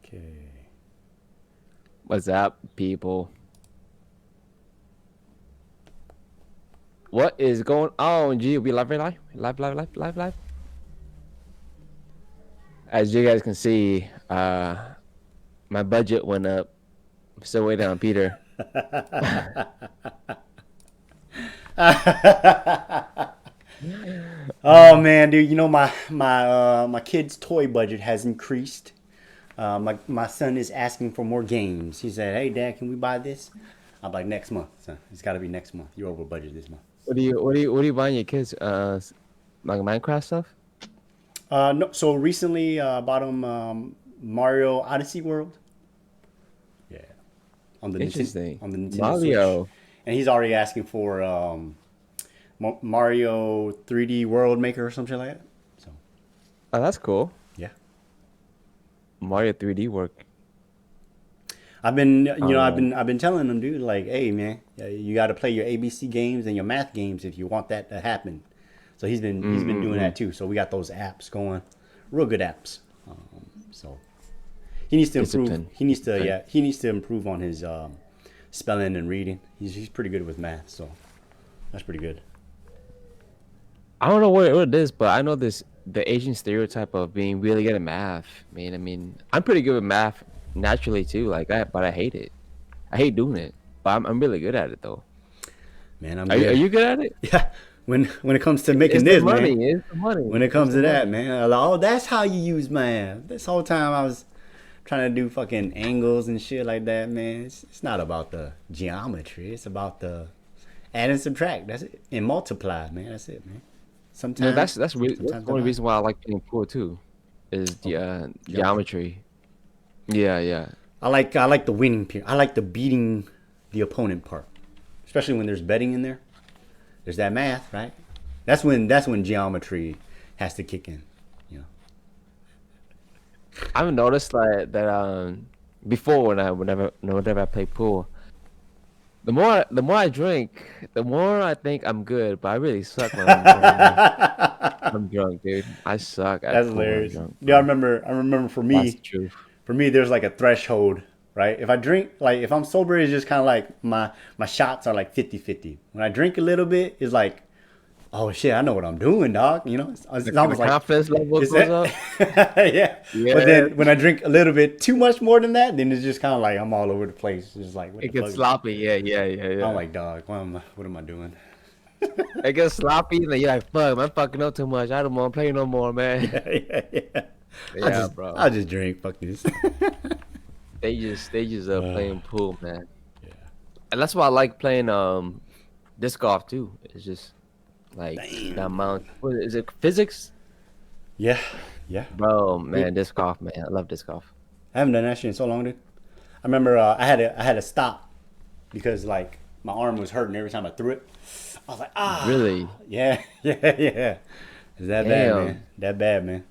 Okay. What's up, people? What is going on? G, we live, live, live, live, live, live, live. As you guys can see, my budget went up. I'm still waiting on Peter. Oh man, dude, you know my kid's toy budget has increased. My son is asking for more games. He said, "Hey, Dad, can we buy this?" I'm like, "Next month, son. It's got to be next month. You're over budget this month." What are you buying your kids? Like Minecraft stuff? No, so recently I bought him Mario Odyssey World. Yeah, Interesting. on the Nintendo Switch, Mario. and he's already asking for Mario 3D World Maker or something like that. So Oh, that's cool. yeah. Mario 3D work. I've Um, been telling them, dude, like, hey, man, you got to play your ABC games and your math games if you want that to happen. So he's been doing mm. that too. So we got those apps going, real good apps. So he needs to improve. Discipline. He needs to Discipline. he needs to improve on his spelling and reading. He's pretty good with math, so that's pretty good. I don't know what it is, but I know the Asian stereotype of being really good at math. I mean, I'm pretty good with math naturally too, but I hate it. I hate doing it, but I'm really good at it though. Man, I'm Are good. you good at it? Yeah. When it comes to making It's the this, man, money. It's the money. when it It's comes the to that, money. man, I'm like, oh, that's how you use math. This whole time I was trying to do fucking angles and shit like that, man. It's not about the geometry. It's about the add and subtract. That's it. And multiply, man. That's it, man. No, Sometimes, that's sometimes the only divide. reason why I like playing pool too, is the Okay. Geometry. geometry. Yeah, yeah. I like the winning part. I like the beating the opponent part, especially when there's betting in there. There's that math, right? That's when geometry has to kick in. You know. I've noticed that before whenever I play pool, the more I drink, the more I think I'm good, but I really suck when I'm drunk, dude. I suck at That's pool when I'm hilarious. drunk, Yeah, I bro. remember. I remember for That's me, the truth. there's like a threshold, right? If I drink, like if I'm sober, it's just kind of like my shots are like 50-50. When I drink a little bit, it's like, oh shit, I know what I'm doing, dog. You know, it's The almost like, confidence level is goes that? up. Yeah. But Yeah, then when I drink a little bit too much more than that, then it's just kind of like I'm all over the place. It's just like, what it the gets fuck? sloppy. Yeah, yeah, yeah, I'm yeah. like, dog, what am I doing? It gets sloppy, and then you're like, "Fuck, I'm fucking up too much. I don't want to play no more, man." Yeah, yeah, yeah. I'll Yeah, just bro. I'll just drink. Fuck this. They just uh, playing pool, man, yeah. and that's why I like playing disc golf too. It's just like the Damn, amount. dude. What is it? Physics, Yeah, yeah. bro, It, man. Disc golf, man. I love disc golf. I haven't done that shit in so long, dude. I remember I had to stop because like my arm was hurting every time I threw it. I was like, ah, Really? yeah, yeah, yeah. It's that bad, man. Damn, That bad, man.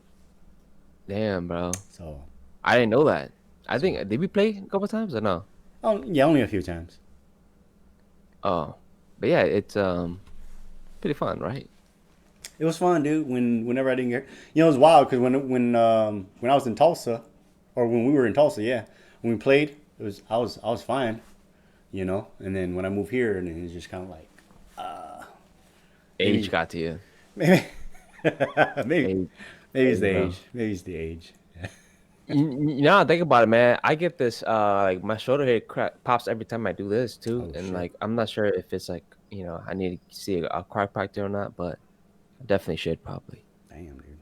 damn, bro. So, I didn't know that. I so think did we play a couple times or no? yeah, only a few times. Oh, but yeah, it's pretty fun, right? It was fun, dude. Whenever I didn't get, it was wild because when I was in Tulsa, or when we were in Tulsa, yeah, when we played, I was fine, And then when I moved here, and it's just kind of like Age maybe got to you. maybe maybe Age, maybe it's age, the bro. age. Maybe it's the age. Now I think about it, man. I get this like my shoulder hair pops every time I do this too, Oh and shit! like I'm not sure if it's like I need to see a chiropractor or not, but I definitely should probably. Damn, dude.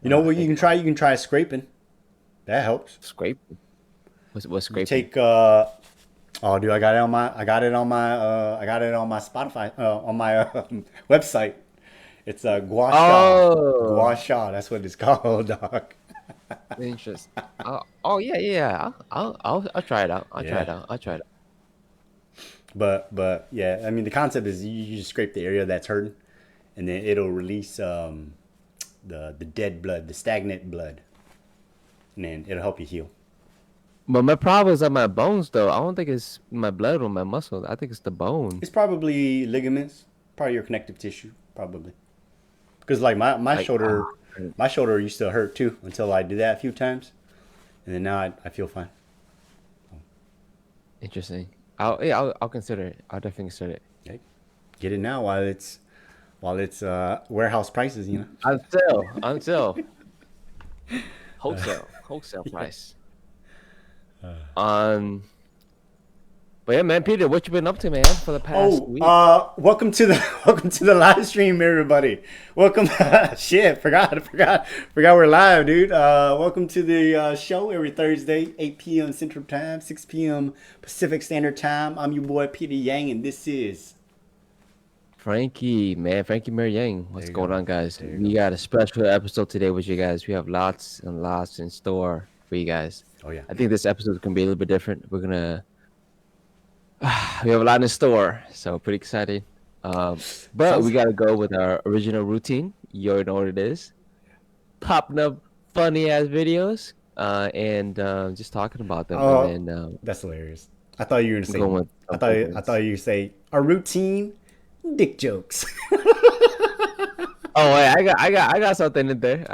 You Now know I what you think can about try? it. You can try scraping. That helps. Scraping. What's You scraping? take oh, dude, I got it on my Spotify on my website. It's gua sha. Oh, Gua sha. That's what it's called, dog. interest. Oh yeah, yeah. I'll try it out. I'll try Yeah. it out. I'll try it out. But yeah, I mean the concept is you just scrape the area that's hurting, and then it'll release the dead blood, the stagnant blood, and then it'll help you heal. But my problem is on my bones, though. I don't think it's my blood or my muscle. I think it's the bone. It's probably ligaments, probably your connective tissue, probably. Because like my Like, shoulder, my shoulder used to hurt too until I did that a few times, and then now I feel fine. Interesting. I'll consider it. I'll definitely consider it. Okay. Get it now while it's warehouse prices, you know. Until wholesale price. But yeah, man, Peter, what you been up to, man, for the past week? Welcome to the live stream, everybody. Welcome. Shit, forgot we're live, dude. Welcome to the show every Thursday, 8 p.m. Central Time, 6 p.m. Pacific Standard Time. I'm your boy Peter Yang, and this is Frankie Mary Yang. What's going on, guys? We got a special episode today with you guys. We have lots and lots in store for you guys. Oh yeah. I think this episode is gonna be a little bit different. We have a lot in store, so pretty excited. But we gotta go with our original routine. You already know what it is. Popping up funny ass videos, and just talking about them. Oh, and then, that's hilarious. I thought you were gonna say. Going with I thought you say our routine dick jokes. Oh, wait, I got something in there.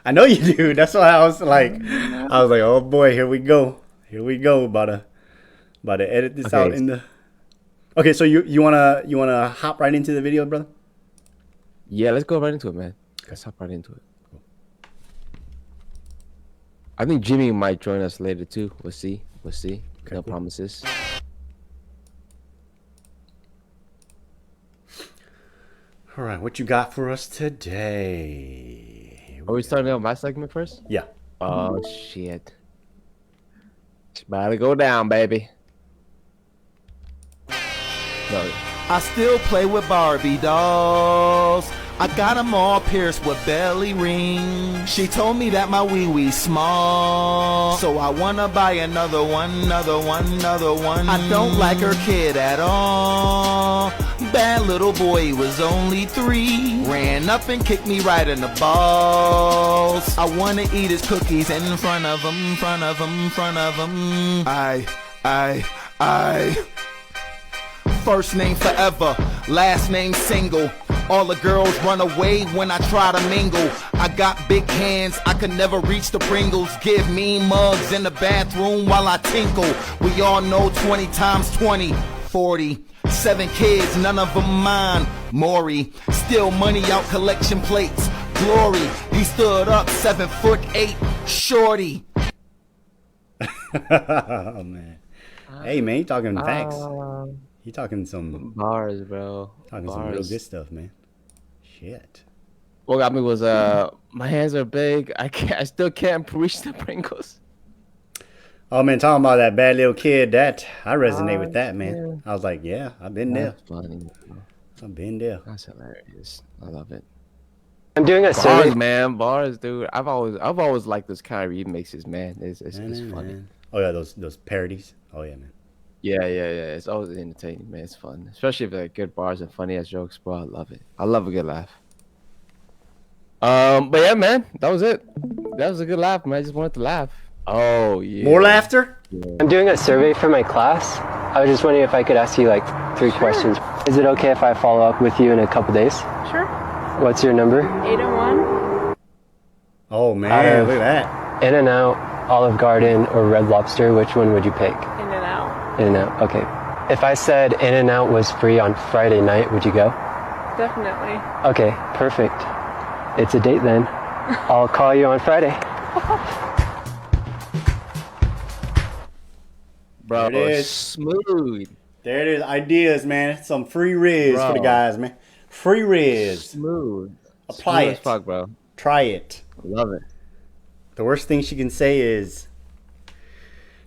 I know you do. That's why I was like, oh boy, here we go. About to edit this out in the. Okay, so you wanna hop right into the video, brother? Yeah, let's go right into it, man. Let's hop right into it. Cool. I think Jimmy might join us later too. We'll see. Okay, No cool. promises. All right, what you got for us today? Are we starting out my segment first? Yeah. Oh shit! It's about to go down, baby. No. I still play with Barbie dolls. I got them all pierced with belly rings. She told me that my wee small, so I wanna buy another one. I don't like her kid at all. Bad little boy, he was only 3. Ran up and kicked me right in the balls. I wanna eat his cookies in front of him. I. First name forever, last name single. All the girls run away when I try to mingle. I got big hands, I could never reach the Pringles. Give me mugs in the bathroom while I tinkle. We all know 20 times 20, 40. 7 kids, none of them mine. Maury, still money out collection plates. Glory, he stood up 7'8", shorty. Oh man. Hey man, you talking facts? You talking some Bars, bro. some real good stuff, man. Shit. What got me was my hands are big. I still can't reach the Pringles. Oh man, talking about that bad little kid, that I resonate with that, man. Yeah. I was like, yeah, I've been there. That's funny. I've been there. That's hilarious. I love it. I'm doing a survey. Bars, man. Bars, dude. I've always liked those kind of remixes, man. It's Man, funny. man. Oh yeah, those parodies. Oh yeah, man. Yeah. It's always entertaining, man. It's fun, especially if they're good bars and funny ass jokes, bro. I love it. I love a good laugh. But yeah, man, that was it. That was a good laugh, man. I just wanted to laugh. Oh yeah. More laughter? I'm doing a survey for my class. I was just wondering if I could ask you like 3 questions. Is it okay if I follow up with you in a couple days? Sure. What's your number? 801. Oh man, look at that. In-N-Out, Olive Garden, or Red Lobster? Which one would you pick? In-N-Out. In-N-Out. Okay. If I said In-N-Out was free on Friday night, would you go? Definitely. Okay, perfect. It's a date then. I'll call you on Friday. Bro, There it is. smooth. There it is. Ideas, man. Some free riz for the Bro. guys, man. Free riz. Smooth. Apply Smooth as it. fuck, bro. Try it. Love it. The worst thing she can say is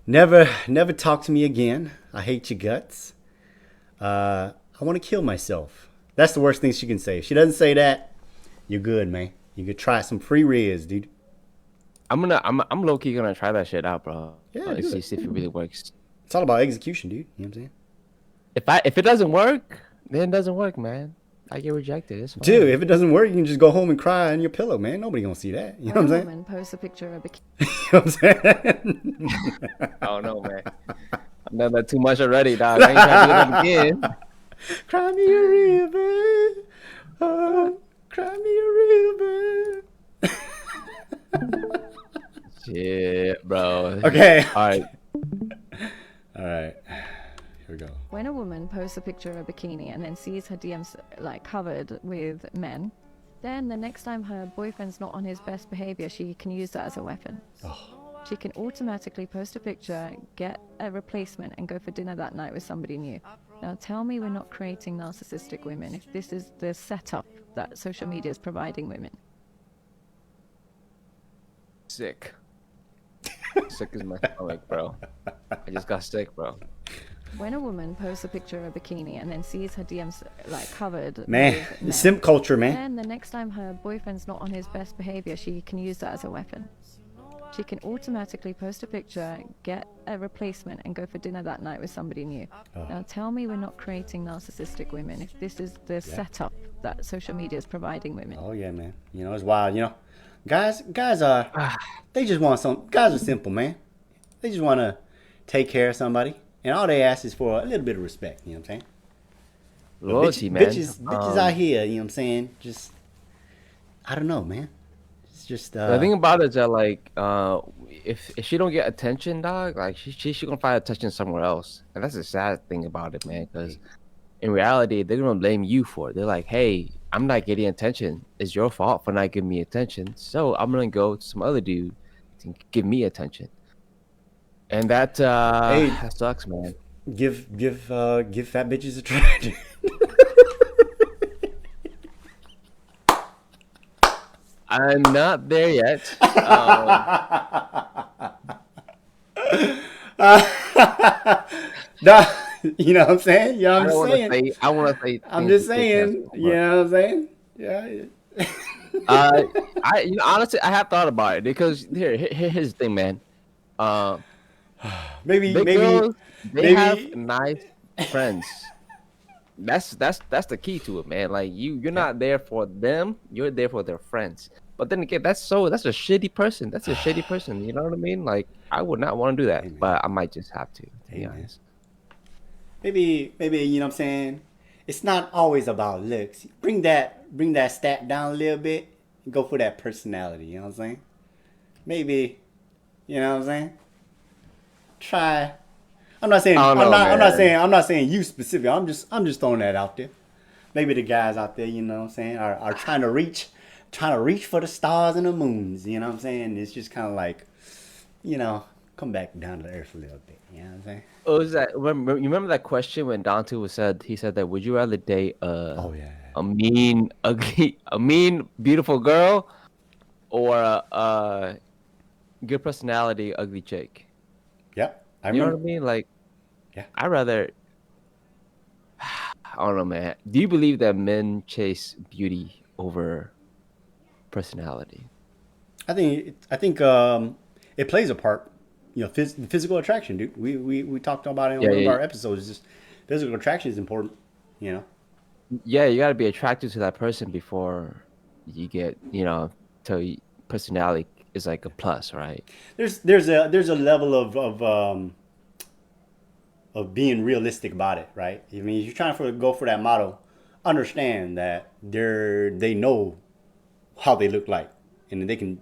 never talk to me again. I hate your guts. I want to kill myself. That's the worst thing she can say. If she doesn't say that, you're good, man. You could try some free riz, dude. I'm low key gonna try that shit out, bro. Yeah, Like, do see it. if it really works. It's all about execution, dude. You know what I'm saying? If it doesn't work, then it doesn't work, man. I get rejected. It's fine. Dude, if it doesn't work, you can just go home and cry on your pillow, man. Nobody gonna see that. You know what I'm saying? Woman posts a picture of a bikini. You know what I'm saying? I don't know, man. I've done that too much already, dog. I ain't trying to do that again. Cry me a river. Oh, cry me a river. Shit. Yeah, bro. Okay. All right. All right. Here we go. When a woman posts a picture of a bikini and then sees her DMs like covered with men, then the next time her boyfriend's not on his best behavior, she can use that as a weapon. She can automatically post a picture, get a replacement, and go for dinner that night with somebody new. Now tell me we're not creating narcissistic women if this is the setup that social media is providing women. Sick. Sick as my stomach, bro. I just got sick, bro. When a woman posts a picture of a bikini and then sees her DMs like covered Man, with the men, simp culture, man. then the next time her boyfriend's not on his best behavior, she can use that as a weapon. She can automatically post a picture, get a replacement, and go for dinner that night with somebody new. Now tell me we're not creating narcissistic women if this is the setup that social media is providing women. Oh yeah, man. You know, it's wild. You know, guys are they just want some. Guys are simple, man. They just want to take care of somebody, and all they ask is for a little bit of respect. You know what I'm saying? But Loyalty, man. bitches out here. You know what I'm saying? Just, I don't know, man. It's just. The thing about it is that like, if she don't get attention, dog, like she gonna find attention somewhere else, and that's the sad thing about it, man. Because in reality, they're gonna blame you for it. They're like, hey, I'm not getting attention. It's your fault for not giving me attention. So I'm gonna go to some other dude to give me attention. And that that sucks, man. give fat bitches a try. I'm not there yet. Nah, you know what I'm saying? You know what I'm saying? I want to say. I'm things just to take saying. care of, You know what I'm saying? Yeah. honestly, I have thought about it because here's the thing, man. Maybe Big maybe girls, they maybe have nice friends. That's the key to it, man. Like you're not there for them, you're there for their friends. But then again, that's a shitty person. That's a shitty person. You know what I mean? Like I would not want to do that, Amen. but I might just have to be Amen. honest. maybe you know what I'm saying? It's not always about looks. Bring that stat down a little bit and go for that personality, you know what I'm saying? Maybe, you know what I'm saying? Try. I'm not saying I don't know, I'm not saying you specifically. I'm just throwing that out there. Maybe the guys out there, you know what I'm saying, are trying to reach for the stars and the moons, you know what I'm saying? It's just kind of like, you know, come back down to earth a little bit, you know what I'm saying? Oh, is that you remember that question when Dante he said that would you rather date Oh yeah. a mean ugly a mean beautiful girl or a good personality ugly chick? Yep. I You know remember. what I mean? Like, Yeah. I rather. I don't know, man. Do you believe that men chase beauty over personality? I think it plays a part. You know, physical attraction, dude. We talked about it on Yeah, one of yeah. our episodes. Just physical attraction is important. You know. Yeah, you got to be attracted to that person before you get, to personality is like a plus, right? There's a level of being realistic about it, right? I mean, if you're trying to go for that model, understand that they know how they look like, and they can,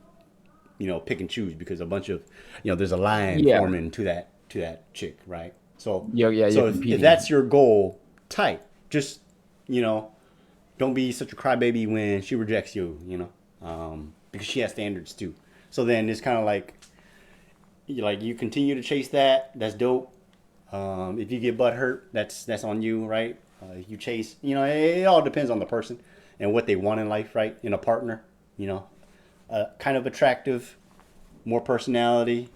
pick and choose because a bunch of, there's a line Yeah. forming to that chick, right? So Yeah, so you're if competing. that's your goal, tight. Just don't be such a crybaby when she rejects you, because she has standards too. So then it's kind of like you continue to chase that. That's dope. If you get butt hurt, that's on you, right? You chase, it all depends on the person and what they want in life, right? In a partner, kind of attractive, more personality,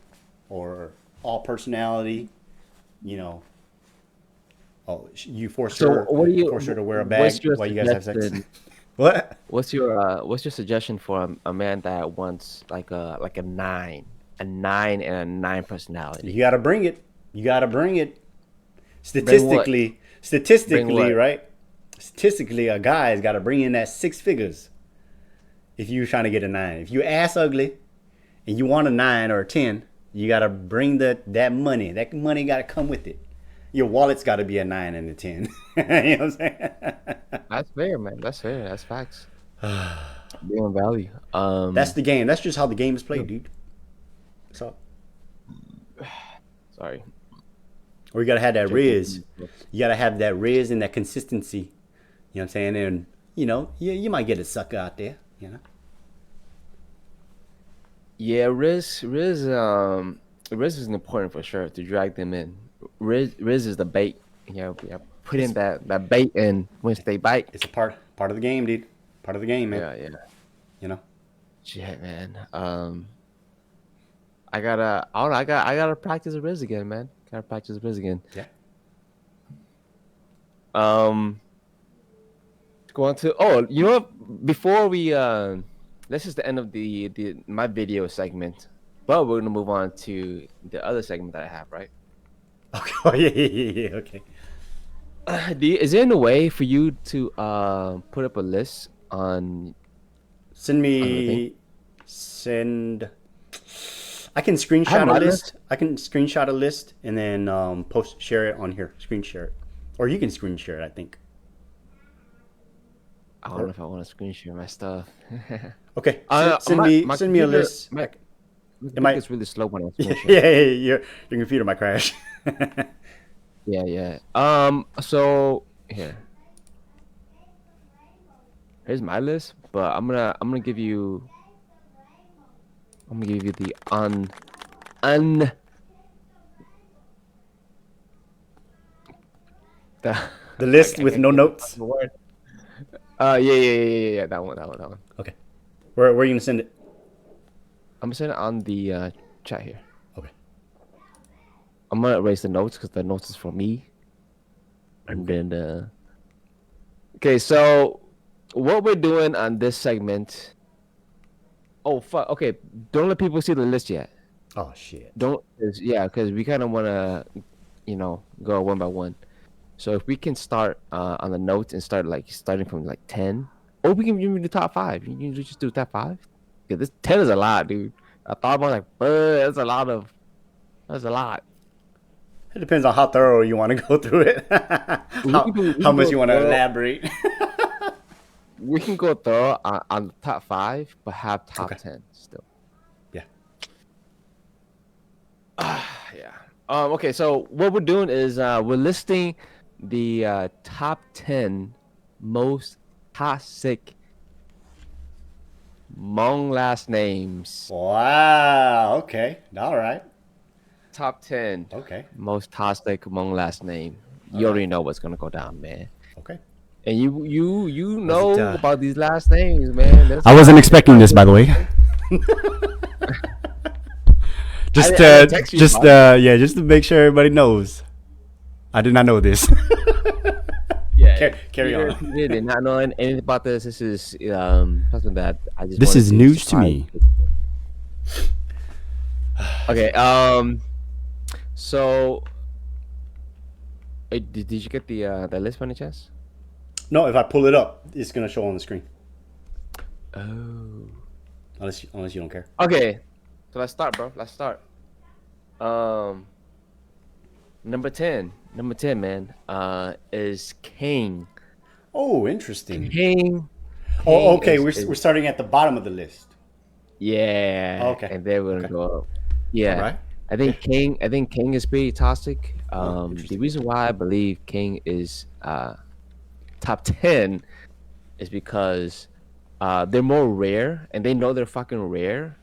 or all personality, Oh, you force So her, what do you? force her to wear a bag What's your while you guys have sex. suggestion? What? What's your suggestion for a man that wants like a 9, a 9 and a 9 personality? You gotta bring it. You gotta bring it. Bring what? Statistically, what? right? Statistically, a guy's got to bring in that 6 figures. If you're trying to get a 9, if you ass ugly, and you want a 9 or a 10, you gotta bring that money. That money gotta come with it. Your wallet's got to be a 9 and a 10. You know what I'm saying? That's fair, man. That's fair. That's facts. Being value. That's the game. That's just how the game is played, dude. What's up? Sorry. Or you gotta have that Riz. You gotta have that Riz and that consistency. You know what I'm saying? And you know, you might get a sucker out there. You know. Yeah, Riz is important for sure to drag them in. Riz is the bait. Put in that bait in once they bite. It's a part of the game, dude. Part of the game, man. Yeah. You know. Shit, man. I gotta practice Riz again, man. Gotta practice Riz again. Yeah. Go on to you know what? Before we this is the end of the my video segment, but we're gonna move on to the other segment that I have, right? Okay. Oh, yeah. Okay. Is there any way for you to put up a list on? Send thing? I can screenshot my a list. I can screenshot a list and then share it on here. Screen share it, or you can screen share it. I think. I don't know if I want to screen share my stuff. Okay. Send My me a computer- list. My Am I- it's really slow when I screen share. Yeah. Your computer might crash. Yeah. So here's my list, but I'm gonna give you the The list with no notes. word. Yeah. That one. Okay. Where are you gonna send it? I'm gonna send it on the chat here. Okay. I'm gonna erase the notes because the notes is for me. And then okay, so what we're doing on this segment. Oh fuck. Okay, don't let people see the list yet. Oh shit. Because we kind of want to, go one by one. So if we can start on the notes and starting from like 10, or we can do the top 5. You can just do top 5. Yeah, this 10 is a lot, dude. I thought about that's a lot. It depends on how thorough you want to go through it. How much you want to elaborate. We can go through on the top 5, but have top 10 still. Yeah. Yeah. Okay, so what we're doing is we're listing the top 10 most toxic Hmong last names. Wow. Okay. All right. Top 10 Okay. most toxic Hmong last name. You already know what's gonna go down, man. Okay. And you know it, about these last names, man. I wasn't expecting this, by the way. Just I text you, just just to make sure everybody knows. I did not know this. Yeah, Carry on. You did not know anything about this. This is something that I just. This wanted is to news to surprise me. you. Okay. So, did you get the list by any chance? No, if I pull it up, it's gonna show on the screen. Oh. Unless you don't care. Okay. So let's start, bro. Let's start. Number 10, man. Is King. Oh, interesting. King. Oh, okay. is- We're starting at the bottom of the list. Yeah. Okay. And then we're gonna Okay. go up. Yeah. All right. I think King is pretty toxic. The interesting. reason why I believe King is top 10 is because they're more rare and they know they're fucking rare,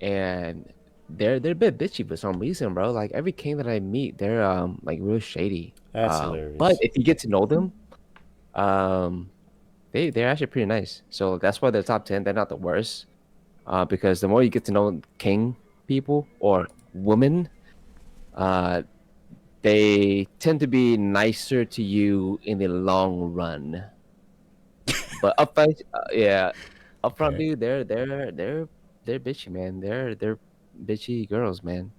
and they're a bit bitchy for some reason, bro. Like every King that I meet, they're like real shady. That's hilarious. But if you get to know them, they're actually pretty nice. So that's why they're top 10. They're not the worst. Because the more you get to know King people or women, they tend to be nicer to you in the long run. But up front, Okay. dude, they're bitchy, man. They're bitchy girls, man.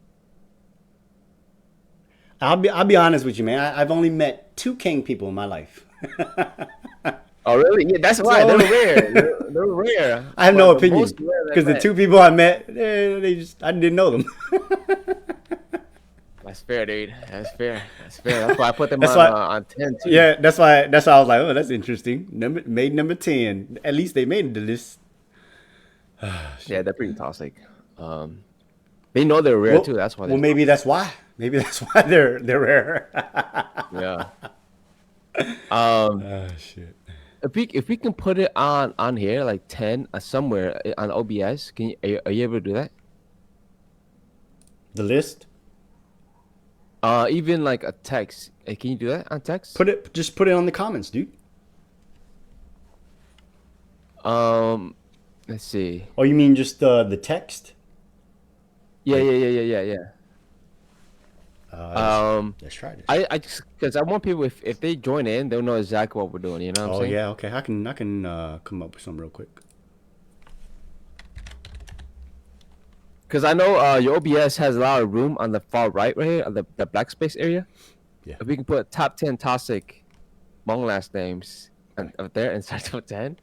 I'll be honest with you, man. I've only met 2 King people in my life. Oh, really? Yeah, that's why So- they're rare. They're rare. I have no But the opinion most rare that because the met- 2 people I met, I didn't know them. That's fair, dude. That's fair. That's why I put them That's on why- on 10 too. Yeah, that's why I was like, oh, that's interesting. Number 10. At least they made the list. Yeah, they're pretty toxic. They know they're rare too. That's why. Well, maybe that's why. Maybe that's why they're rare. Yeah. Oh shit. If we can put it on here like 10 somewhere on OBS, are you able to do that? The list. Even like a text. Can you do that on text? Just put it on the comments, dude. Let's see. Oh, you mean just the text? Yeah. Let's try this. I just because I want people if they join in, they'll know exactly what we're doing. You know what I'm Oh saying? yeah, okay. I can come up with some real quick. Because I know your OBS has a lot of room on the far right here, on the black space area. Yeah. If we can put top 10 toxic Hmong last names up there inside top 10,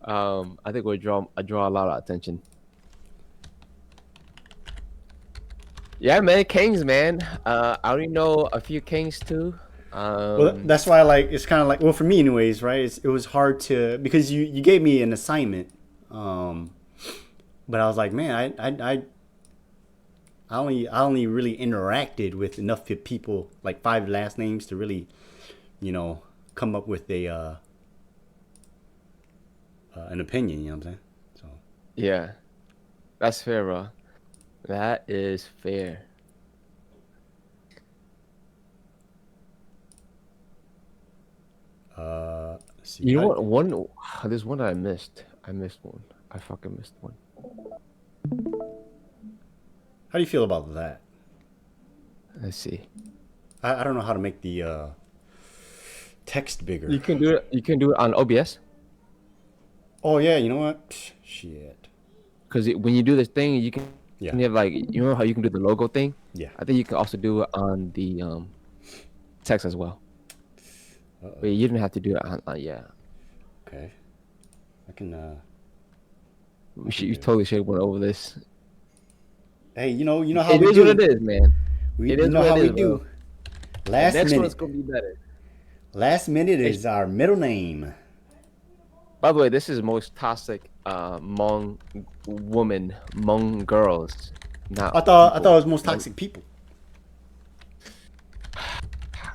I think we'll draw a lot of attention. Yeah, man, kings, man. I already know a few kings too. Well, that's why it's kind of like, well, for me anyways, right? It was hard to, because you gave me an assignment, but I was like, man, I only really interacted with enough people, like 5 last names, to really, come up with an opinion. You know what I'm saying? So Yeah, that's fair, bro. That is fair. let's see. You know what? There's one that I missed. I missed one. I fucking missed one. How do you feel about that? Let's see. I don't know how to make the text bigger. You can do it. You can do it on OBS. Oh yeah, you know what? Shit. Because when you do this thing, you can Yeah. you have like you know how you can do the logo thing. Yeah. I think you can also do it on the text as well. But you didn't have to do it on yeah. Okay. I can. You totally should have went over this. Hey, you know how It we is do. what it is, man. We It you is know what how it we is, do. bro. Last Next minute. one's gonna be better. Last minute is our middle name. By the way, this is most toxic Hmong woman, Hmong girls. Not I thought people. it was most toxic people.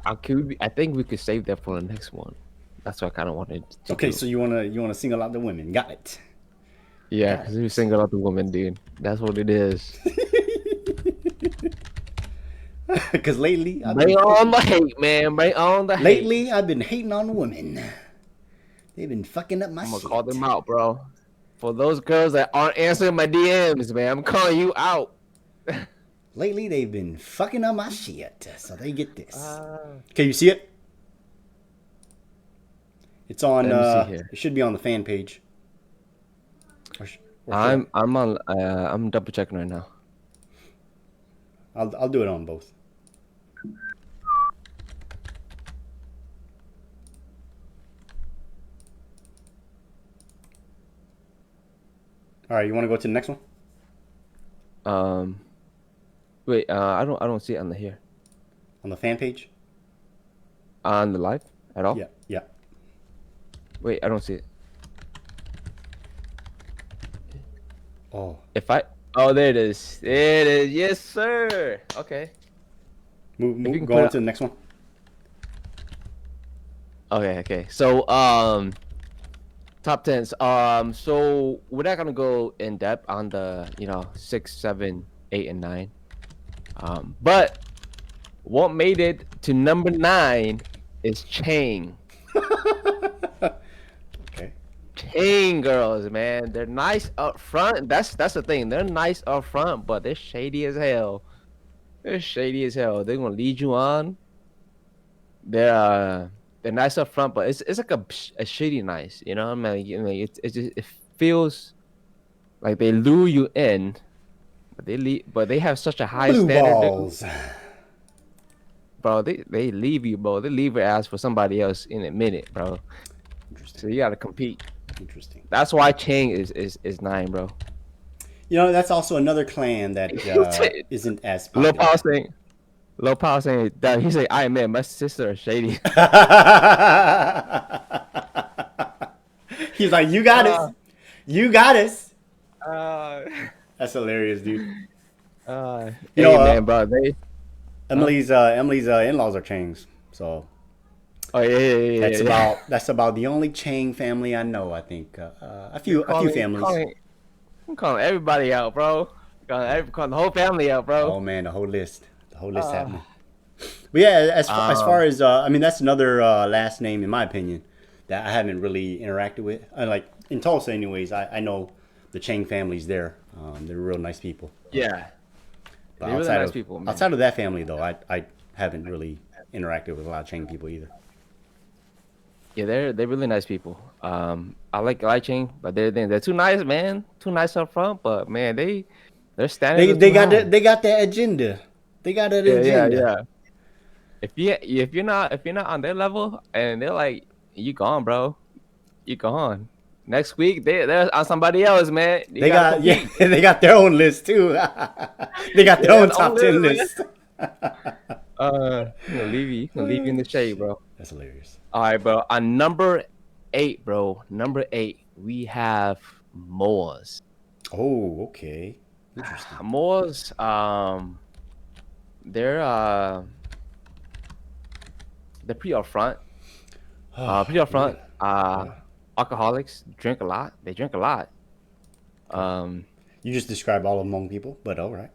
I think we could save that for the next one. That's what I kind of wanted to Okay, do. so you wanna single out the women? Got it. Yeah, because we single out the woman, dude. That's what it is. Because lately, Bring on the hate, man. Bring on the hate. lately I've been hating on women. They've been fucking up my I'm gonna shit. call them out, bro. For those girls that aren't answering my DMs, man, I'm calling you out. Lately they've been fucking up my shit, so they get this. Okay, you see it? It's on. Let me see here. It should be on the fan page. Or should I'm on. I'm double checking right now. I'll do it on both. All right, you want to go to the next one? Wait. I don't see it on the here On the fan page? on the live at all. Yeah, yeah. Wait, I don't see it. Oh, Oh, there it is. There it is. Yes, sir. Okay. move you can go put on it- to the next one. Okay. So, top tens. So we're not gonna go in depth on the 6, 7, 8, and 9. But what made it to number 9 is Chang. Okay. Chang girls, man, they're nice up front. That's the thing. They're nice up front, but they're shady as hell. They're shady as hell. They're gonna lead you on. They're nice up front, but it's like a shady nice. You know, I mean, it feels like they lure you in, but they have such a high Blue standard, balls. bro. They leave you, bro. They leave your ass for somebody else in a minute, bro. Interesting. So you gotta compete. Interesting. That's why Chang is 9, bro. You know, that's also another clan that isn't as Low popular. power saying that he said, "I man, my sister is shady." He's like, you got us. You got us. Uh, That's hilarious, dude. You Hey know, man, bro. They. Emily's in-laws are Changs, so Oh yeah, yeah, yeah, that's yeah, yeah. about the only Chang family I know. I think a few families. I'm calling everybody out, bro. Calling the whole family out, bro. Oh man, the whole list happening. But yeah, as far Um, as I mean, that's another last name in my opinion that I haven't really interacted with. Like in Tulsa, anyways. I know the Chang families there. They're real nice people. yeah, But they're really nice people, man. outside of that family, though, I haven't really interacted with a lot of Chang people either. Yeah, they're really nice people. I like Ching, but they're too nice, man. Too nice up front, but man, they're standing. They got that agenda. They got that Yeah, yeah, agenda. yeah. If you're not on their level, and they're like, you gone, bro. You gone. Next week they're on somebody else, man. You They gotta got yeah, compete. they got their own list too. They got their Yeah, own the top only 10 man. list. Gonna leave you in the shade, bro. That's hilarious. All right, bro. On number 8, bro. Number 8, we have Moors. Oh, okay. Interesting. Moors, they're pretty upfront. Pretty upfront. Alcoholics drink a lot. They drink a lot. You just described all of Hmong people, but all right.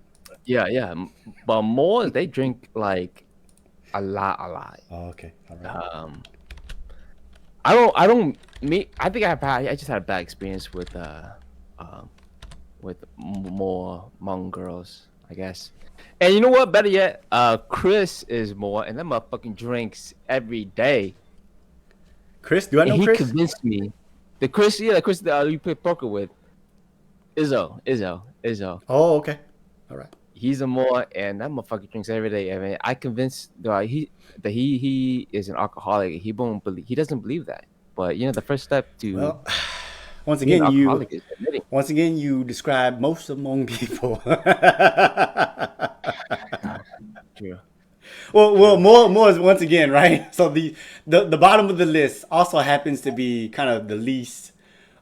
Yeah, yeah. But Moors, they drink like a lot. Oh, okay. All right. I think I just had a bad experience with more Hmong girls, I guess. And you know what? Better yet, Chris is more, and that motherfucking drinks every day. Chris, do I And know he Chris? convinced me. The Chris that you play poker with, Izzo. Oh, okay. All right. He's a more, and that motherfucker drinks every day. I mean, I convinced he is an alcoholic. He doesn't believe that. But you know, the first step to Well, once being an again, alcoholic is admitting. you describe most of Hmong people. True. Well, more is once again, right? So the bottom of the list also happens to be kind of the least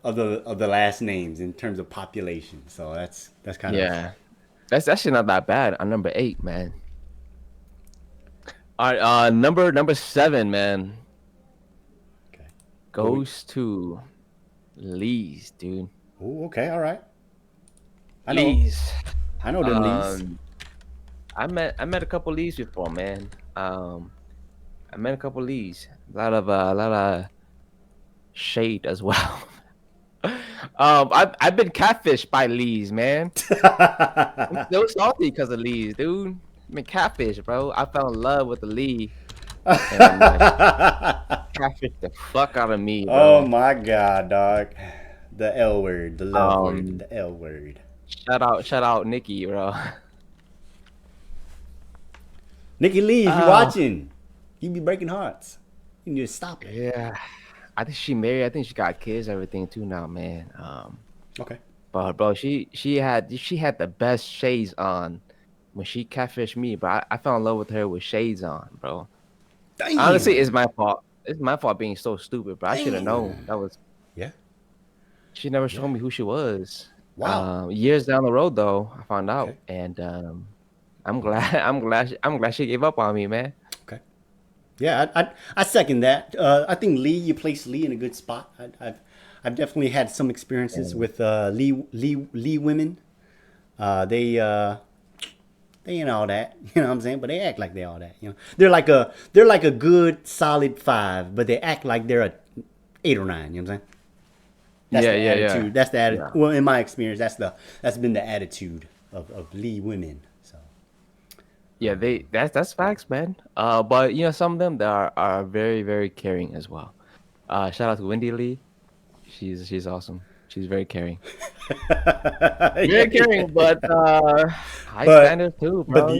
of the last names in terms of population. So that's kind of Yeah, that's actually not that bad. On number 8, man. All right, number 7, man, okay. goes to Lee's, dude. Oh, okay, all right. I know them Lees. I met a couple Lees before, man. I met a couple Lees. A lot of shade as well. I've been catfished by Lees, man. I'm so salty because of Lees, dude. I've been catfished, bro. I fell in love with the Lee, and then catfished the fuck out of me, Oh bro. my God, dog. The L word, the love word, Um, the L word. Shout out, Nikki, bro. Nikki Lee, if you're Oh. watching, you be breaking hearts. You need to stop it. Yeah, I think she married. I think she got kids, everything too now, man. Okay. But bro, she had the best shades on when she catfished me, bro. I fell in love with her with shades on, bro. Damn. Honestly, it's my fault. It's my fault being so stupid, bro. I should have known. Damn. That was Yeah. She never showed me who she was. Wow. Years down the road, though, I found out, Okay. and I'm glad. I'm glad she gave up on me, man. Okay. Yeah, I second that. I think Lee, you placed Lee in a good spot. I've definitely had some experiences with Lee women. They ain't all that, you know what I'm saying? But they act like they all that, you know. They're like a good solid 5, but they act like they're a 8 or 9. You know what I'm saying? That's Yeah, the yeah, yeah. attitude. That's the attitude. Yeah. Well, in my experience, that's been the attitude of Lee women. So Yeah, that's facts, man. But you know, some of them that are very, very caring as well. Shout out to Wendy Lee. She's awesome. She's very caring. Very caring, but high But- standards too, but bro.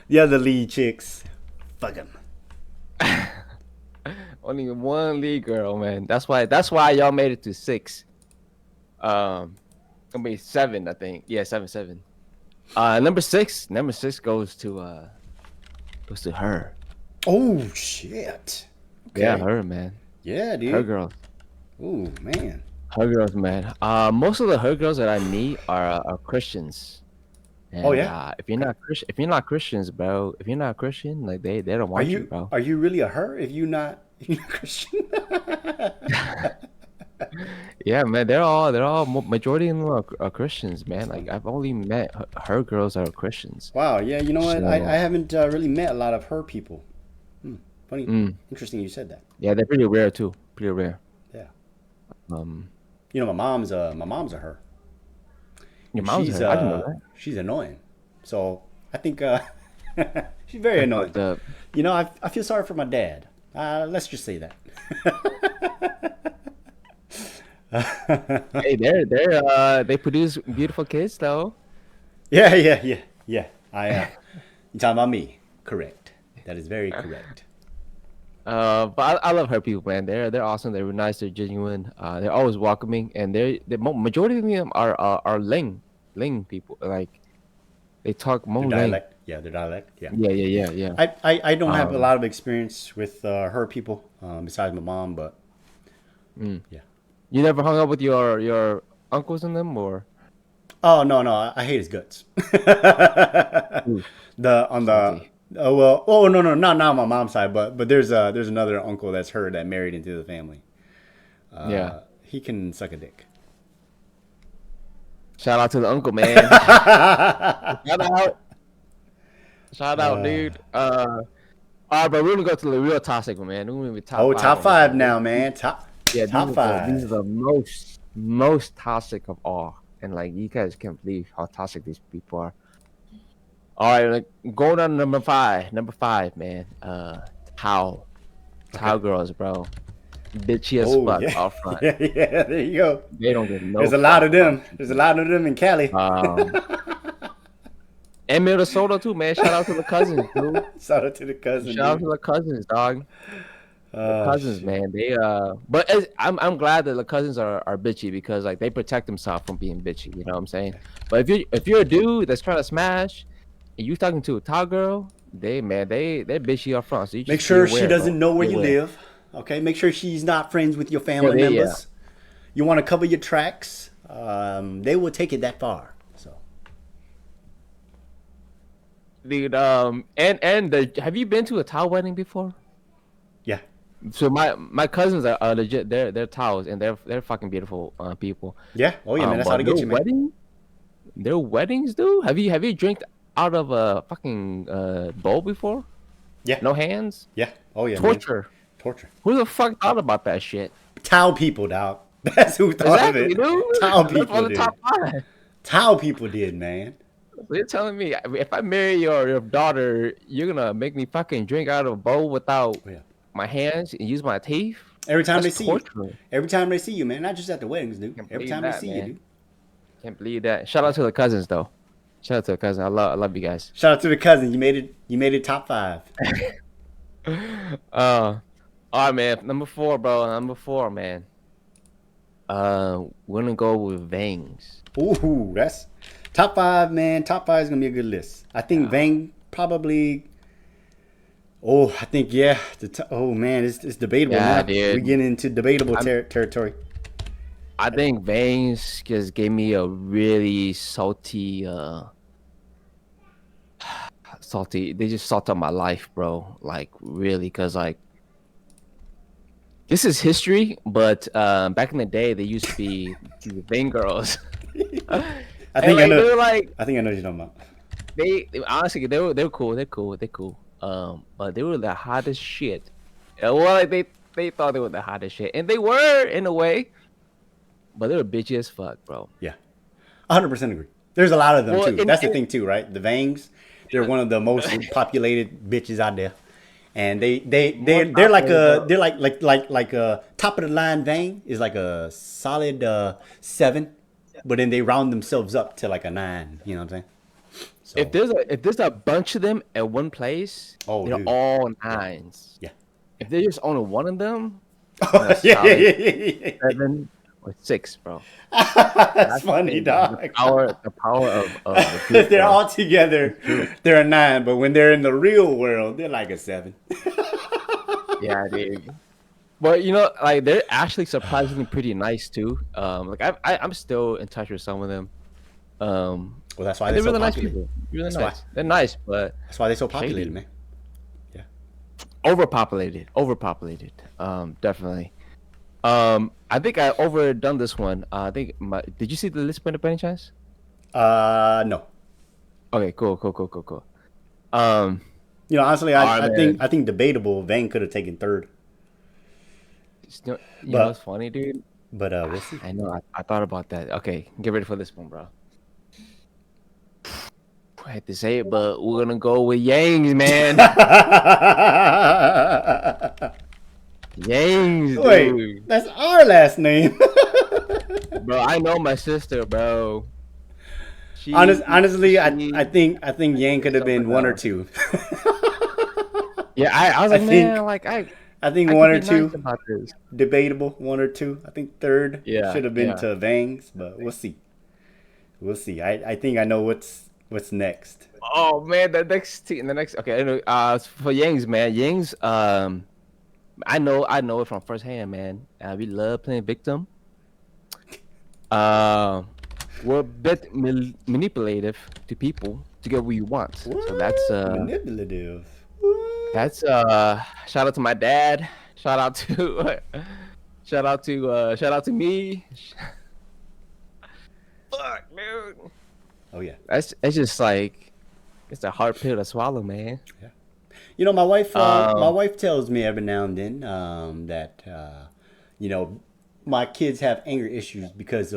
the other Lee chicks, fuck them. Only one Lee girl, man. That's why y'all made it to 6. Gonna be 7, I think. Yeah, 7. Number 6 goes to her. Oh shit. Okay. Yeah, her, man. Yeah, dude. Her girls. Ooh, man. Her girls, man. Most of the her girls that I meet are Christians. And, Oh, yeah? if you're not Christians, bro, if you're not Christian, like they don't Are want you, you bro. are you really a her if you're not Christian? Yeah, man, they're all majority of them are Christians, man. Like I've only met her girls that are Christians. Wow, yeah, you know what? I So, haven't really met a lot of her people. Funny, mm, interesting you said that. yeah, they're pretty rare too. Pretty rare. Yeah. Um, You know, my mom's a her. your And mom's her. I didn't know that. she's annoying. So I think she's very annoying. The, You know, I feel sorry for my dad. Let's just say that. hey, they produce beautiful kids though. Yeah. You talking about me? Correct. That is very correct. But I love her people, man. They're awesome. They're nice. They're genuine. They're always welcoming, and majority of them are Ling people. Like they talk Their Hmong Ling. dialect. Yeah, their dialect. Yeah. Yeah. I don't have a Um, lot of experience with her people besides my mom, but mm. yeah. You never hung up with your uncles and them, or Oh no, I hate his guts. Ooh, The on the salty. no, not on my mom's side, but there's another uncle that's her that married into the family. Yeah. He can suck a dick. Shout out to the uncle, man. Shout out. Shout out, dude. All right, but we're gonna go to the real toxic one, man. We're gonna be top Oh, five top on this five one. now, man. Top Yeah, top these are five. the most toxic of all, and like you guys can't believe how toxic these people are. All right, like going on to number five. Number five, man. Towel Okay. girls, bro. Bitchy as Oh fuck yeah, out front. yeah. There you go. They don't get no There's a lot fuck. of them. There's a lot of them in Cali. And Minnesota too, man. Shout out to the cousins, dude. Shout out to the cousin, Shout out dude. to the cousins, dog. The cousins, Shit. man. But I'm glad that the cousins are bitchy because like they protect themselves from being bitchy. You know what I'm saying? But if you're a dude that's trying to smash, and you talking to a tall girl, they're bitchy up front. So you Make just be sure she aware, doesn't bro. know where Be you aware. live. Okay. Make sure she's not friends with your Yeah, family yeah. members. You want to cover your tracks. They will take it that far. So Dude, have you been to a towel wedding before? yeah, So my cousins are legit. They're towels and they're fucking beautiful people. yeah. Oh yeah, man. That's how But to get you, man. their weddings, dude. Have you drank out of a fucking bowl before? Yeah, No hands? yeah. Oh yeah, man. Torture. Torture. Who the fuck thought about that shit? Towel people, dog. That's who thought Exactly, of it. dude. Towel That's one people of the did. top five. Towel people did, man. So you're telling me if I marry your daughter, you're gonna make me fucking drink out of a bowl without Oh yeah. my hands and use my teeth? Every time That's they see you. torture. Every time they see you, man. Not just at the weddings, dude. Can't Every believe time they that, see you, man. dude. Can't believe that. Shout out to the cousins though. Shout out to the cousins. I love you guys. Shout out to the cousin. You made it. You made it top five. All right, man. Number four, bro. Number four, man. We're gonna go with Vangs. Ooh, that's top five, man. Top five is gonna be a good list. I think Vang probably. Oh, I think yeah. Oh man, it's debatable. Yeah, now. dude. We get into debatable territory. I think Vangs just gave me a really salty, salty. They just salted my life, bro. Like really, cause like this is history, but back in the day, they used to be the Vang girls. I think I They were know. like I think I know what you're talking about. honestly they were cool. They're cool. But they were the hottest shit. Well, like they thought they were the hottest shit, and they were in a way. But they were bitchy as fuck, bro. Yeah, 100% agree. There's a lot of them Well, too. and- That's the and- thing too, right? The Vangs, they're one of the most populated bitches out there, and they're like a they're like a top of the line Vang is like a solid 7, but then they round themselves up to like a 9. You know what I'm saying? So, If there's a bunch of them at one place, Oh, they're dude. all 9s. yeah, If there's just only one of them, yeah. 7 or 6, bro. That's funny, The dog. power of the group, They're bro. all together. They're a 9, but when they're in the real world, they're like a 7. Yeah, dude. But you know, like they're actually surprisingly pretty nice too. Like I'm still in touch with some of them. Um, Well, that's why and they're they're so really nice popular. people. Really That's nice. why. They're nice, but That's why they're so populated, Shaded. man. Yeah. overpopulated. Overpopulated. Definitely. I think I overdone this one. I think did you see the list by any chance? No. Okay, cool. Um, You know, honestly, Alright, I think debatable. Vang could have taken third, you know what's funny, dude? but we'll see. I know. I thought about that. Okay, get ready for this one, bro. I hate to say it, but we're gonna go with Yangs, man. Yangs, dude. Wait, that's our last name. Bro, I know my sister, bro. She, Honestly, she- I think Yang could have been something one or else. two. Yeah, I was like, I man, think- like I think could one or be two nice about this. debatable. One or two. I think third Yeah, should have been yeah. to Vang's, but we'll see. We'll see. I think I know what's next. Oh man, the next team, the next. Okay, anyway, for Yangs, man, Yangs. I know it from first hand, man. We love playing victim. We're a bit manipulative to people to get what we want. So that's Manipulative. That's shout out to my dad. Shout out to shout out to me. Fuck, dude. Oh yeah. It's just like it's a hard pill to swallow, man. You know, my wife tells me every now and then that you know, my kids have anger issues because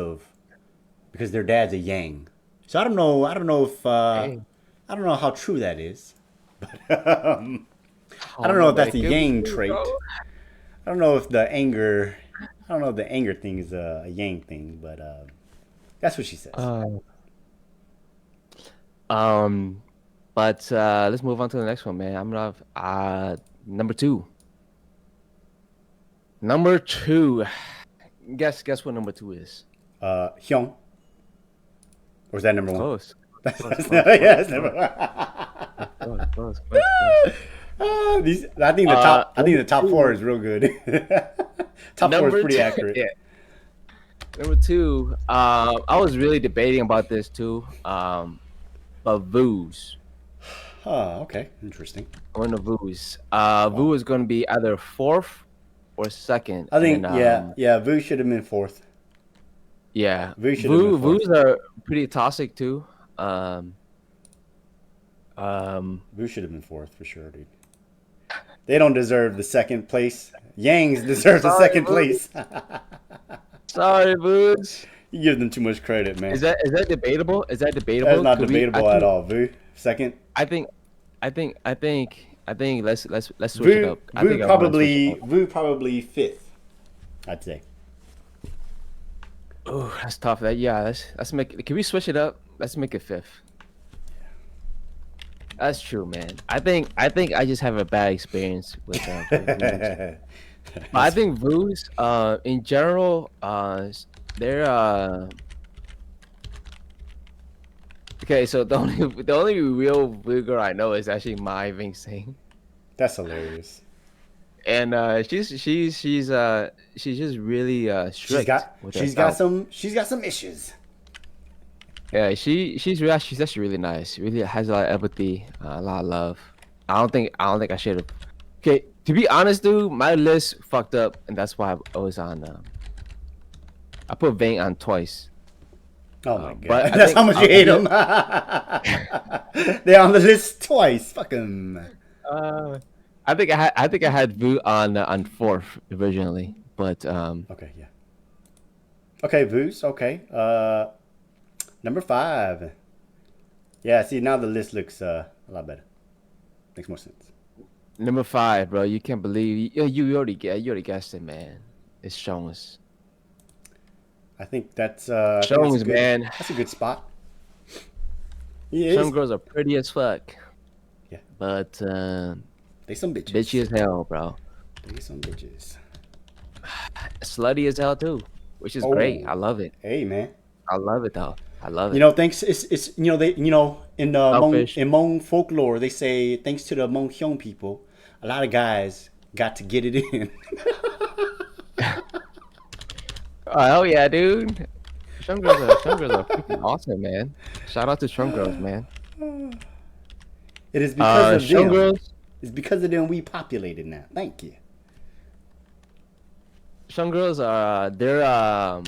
their dad's a Yang. So I don't know if I don't know how true that is, but I don't know if that's a Yang trait. I don't know if the anger thing is a Yang thing, but that's what she says. But let's move on to the next one, man. I'm gonna number two. Number two. Guess what number two is? Hyung. Or is that number one? Close. Yeah, it's number one. Close. I think the top four is real good. Top four is pretty two- accurate. yeah. Number two, I was really debating about this too. But Vooz. Oh, okay, interesting. One of Vooz. Voo is going to be either fourth or second. I think and, Vu should have been fourth. Yeah, Voo should have been fourth. Voos are pretty toxic too. Vu should have been fourth for sure, dude. They don't deserve the second place. Yangs deserve the second place. Sorry, Voos. You give them too much credit, man. Is that debatable? Is that debatable? That's not Could we- debatable I at think- all. Vu second. I think let's switch it Vu up. I think I wanna switch it up. Vu probably fifth. I'd say. Oh, that's tough. Let's make. Can we switch it up? Let's make it fifth. That's true, man. I think I just have a bad experience with Vooz. But I think Vooz, in general, they're okay. So the only real Voo girl I know is actually Mai Ving Sing, That's hilarious. and she's just really strict. She's got some issues. Yeah, she's actually really nice. Really has a lot of empathy, a lot of love. I don't think I should have. Okay, to be honest, dude, my list fucked up, and that's why I was on. I put Vang on twice. Oh my god, but I that's think how much you I'll hate put them. They're on the list twice. Fuck 'em. I think I had Vu on fourth originally, but Okay, yeah. Okay, Voos. Okay. Number 5. Yeah, see now the list looks a lot better. Makes more sense. number 5, bro, you can't believe you already guessed it, man. It's Shones. I think that's I think that's Shones, a good- man. That's a good spot. Yeah, Some girls are pretty as fuck. Yeah. But they some bitches. bitchy as hell, bro. They some bitches. Slutty as hell too, which is great. I love it. Hey man. I love it though. I love it. You know, thanks. It's in the Selfish. Hmong folklore, they say thanks to the Hmong Hyung people, a lot of guys got to get it in. Oh hell yeah, dude. Shun girls are freaking awesome, man. Shout out to Shun girls, man. It is because of Shun them. girls, It's because of them we populated now. Thank you. Shun girls are they're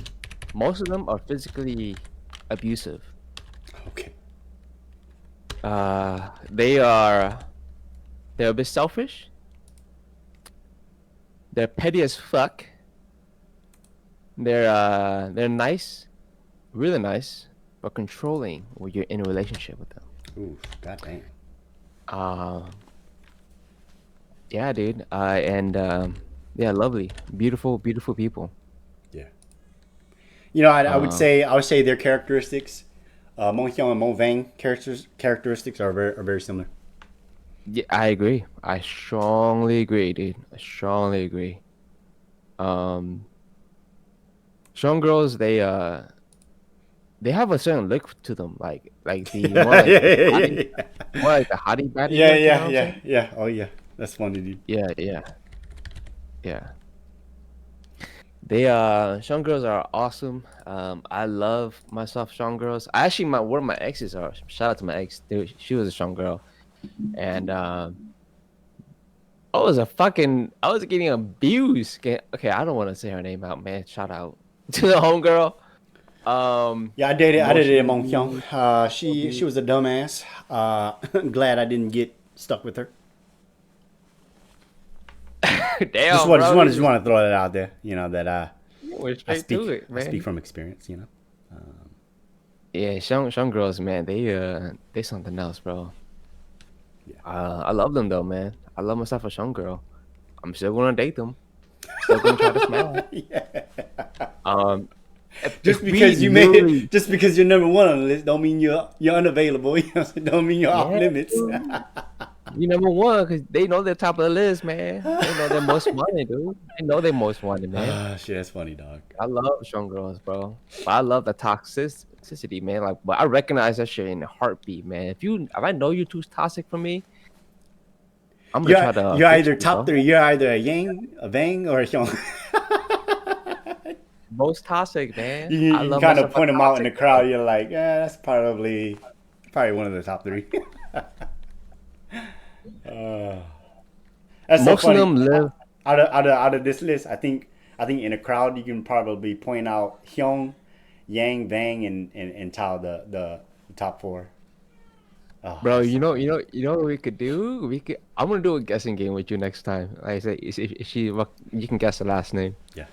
most of them are physically abusive. Okay. They're a bit selfish. They're petty as fuck. They're nice, really nice, but controlling when you're in a relationship with them. Ooh, goddamn. Yeah, dude. Yeah, lovely, beautiful, beautiful people. Yeah. You know, I would say their characteristics, Mo Hyung and Mo Vang characteristics are very similar. Yeah, I agree. I strongly agree, dude. I strongly agree. Strong girls, they have a certain look to them, like the more like, more like the hottie baddie. Yeah, look, you know yeah, what I'm yeah, saying? yeah. Oh yeah, that's funny, dude. Yeah. They Sean girls are awesome. I love myself Sean girls. I actually one of my exes are shout out to my ex. She was a Sean girl, and I was getting abused. Okay, I don't want to say her name out, man. Shout out to the homegirl. Yeah, I dated Mo Hyung. She was a dumbass. Glad I didn't get stuck with her. Damn, Just want to throw that out there. You know that We're straight to it, I man. speak from experience. You know. Yeah, Sean girls, man, they something else, bro. Yeah. I love them though, man. I love myself a Sean girl. I'm still gonna date them. Still gonna try to smash. Yeah. If Just because we you made literally- it, just because you're number one on the list, don't mean you're unavailable. You know, don't mean you're off Yeah. limits. You number one, cause they know they're top of the list, man. They know they're most wanted, dude. They know they're most wanted, man. Shit, that's funny, dog. I love strong girls, bro. But I love the toxicity, man. Like, but I recognize that shit in a heartbeat, man. If I know you're too toxic for me, I'm gonna try to. You're fix either you, top bro. three. You're either a Yang, a Vang, or a Hyung. Most toxic, man. You I love kind of myself a point them out in the toxic, crowd. You're like, yeah, that's probably one of the top three. That's so Most funny. of them live. Out of this list, I think in a crowd you can probably point out Hyung, Yang, Vang, and Tao the top four. Oh, Bro, that's you so know what we could do? I'm gonna do a guessing game with you next time. Like I say, you can guess the last name. Yeah.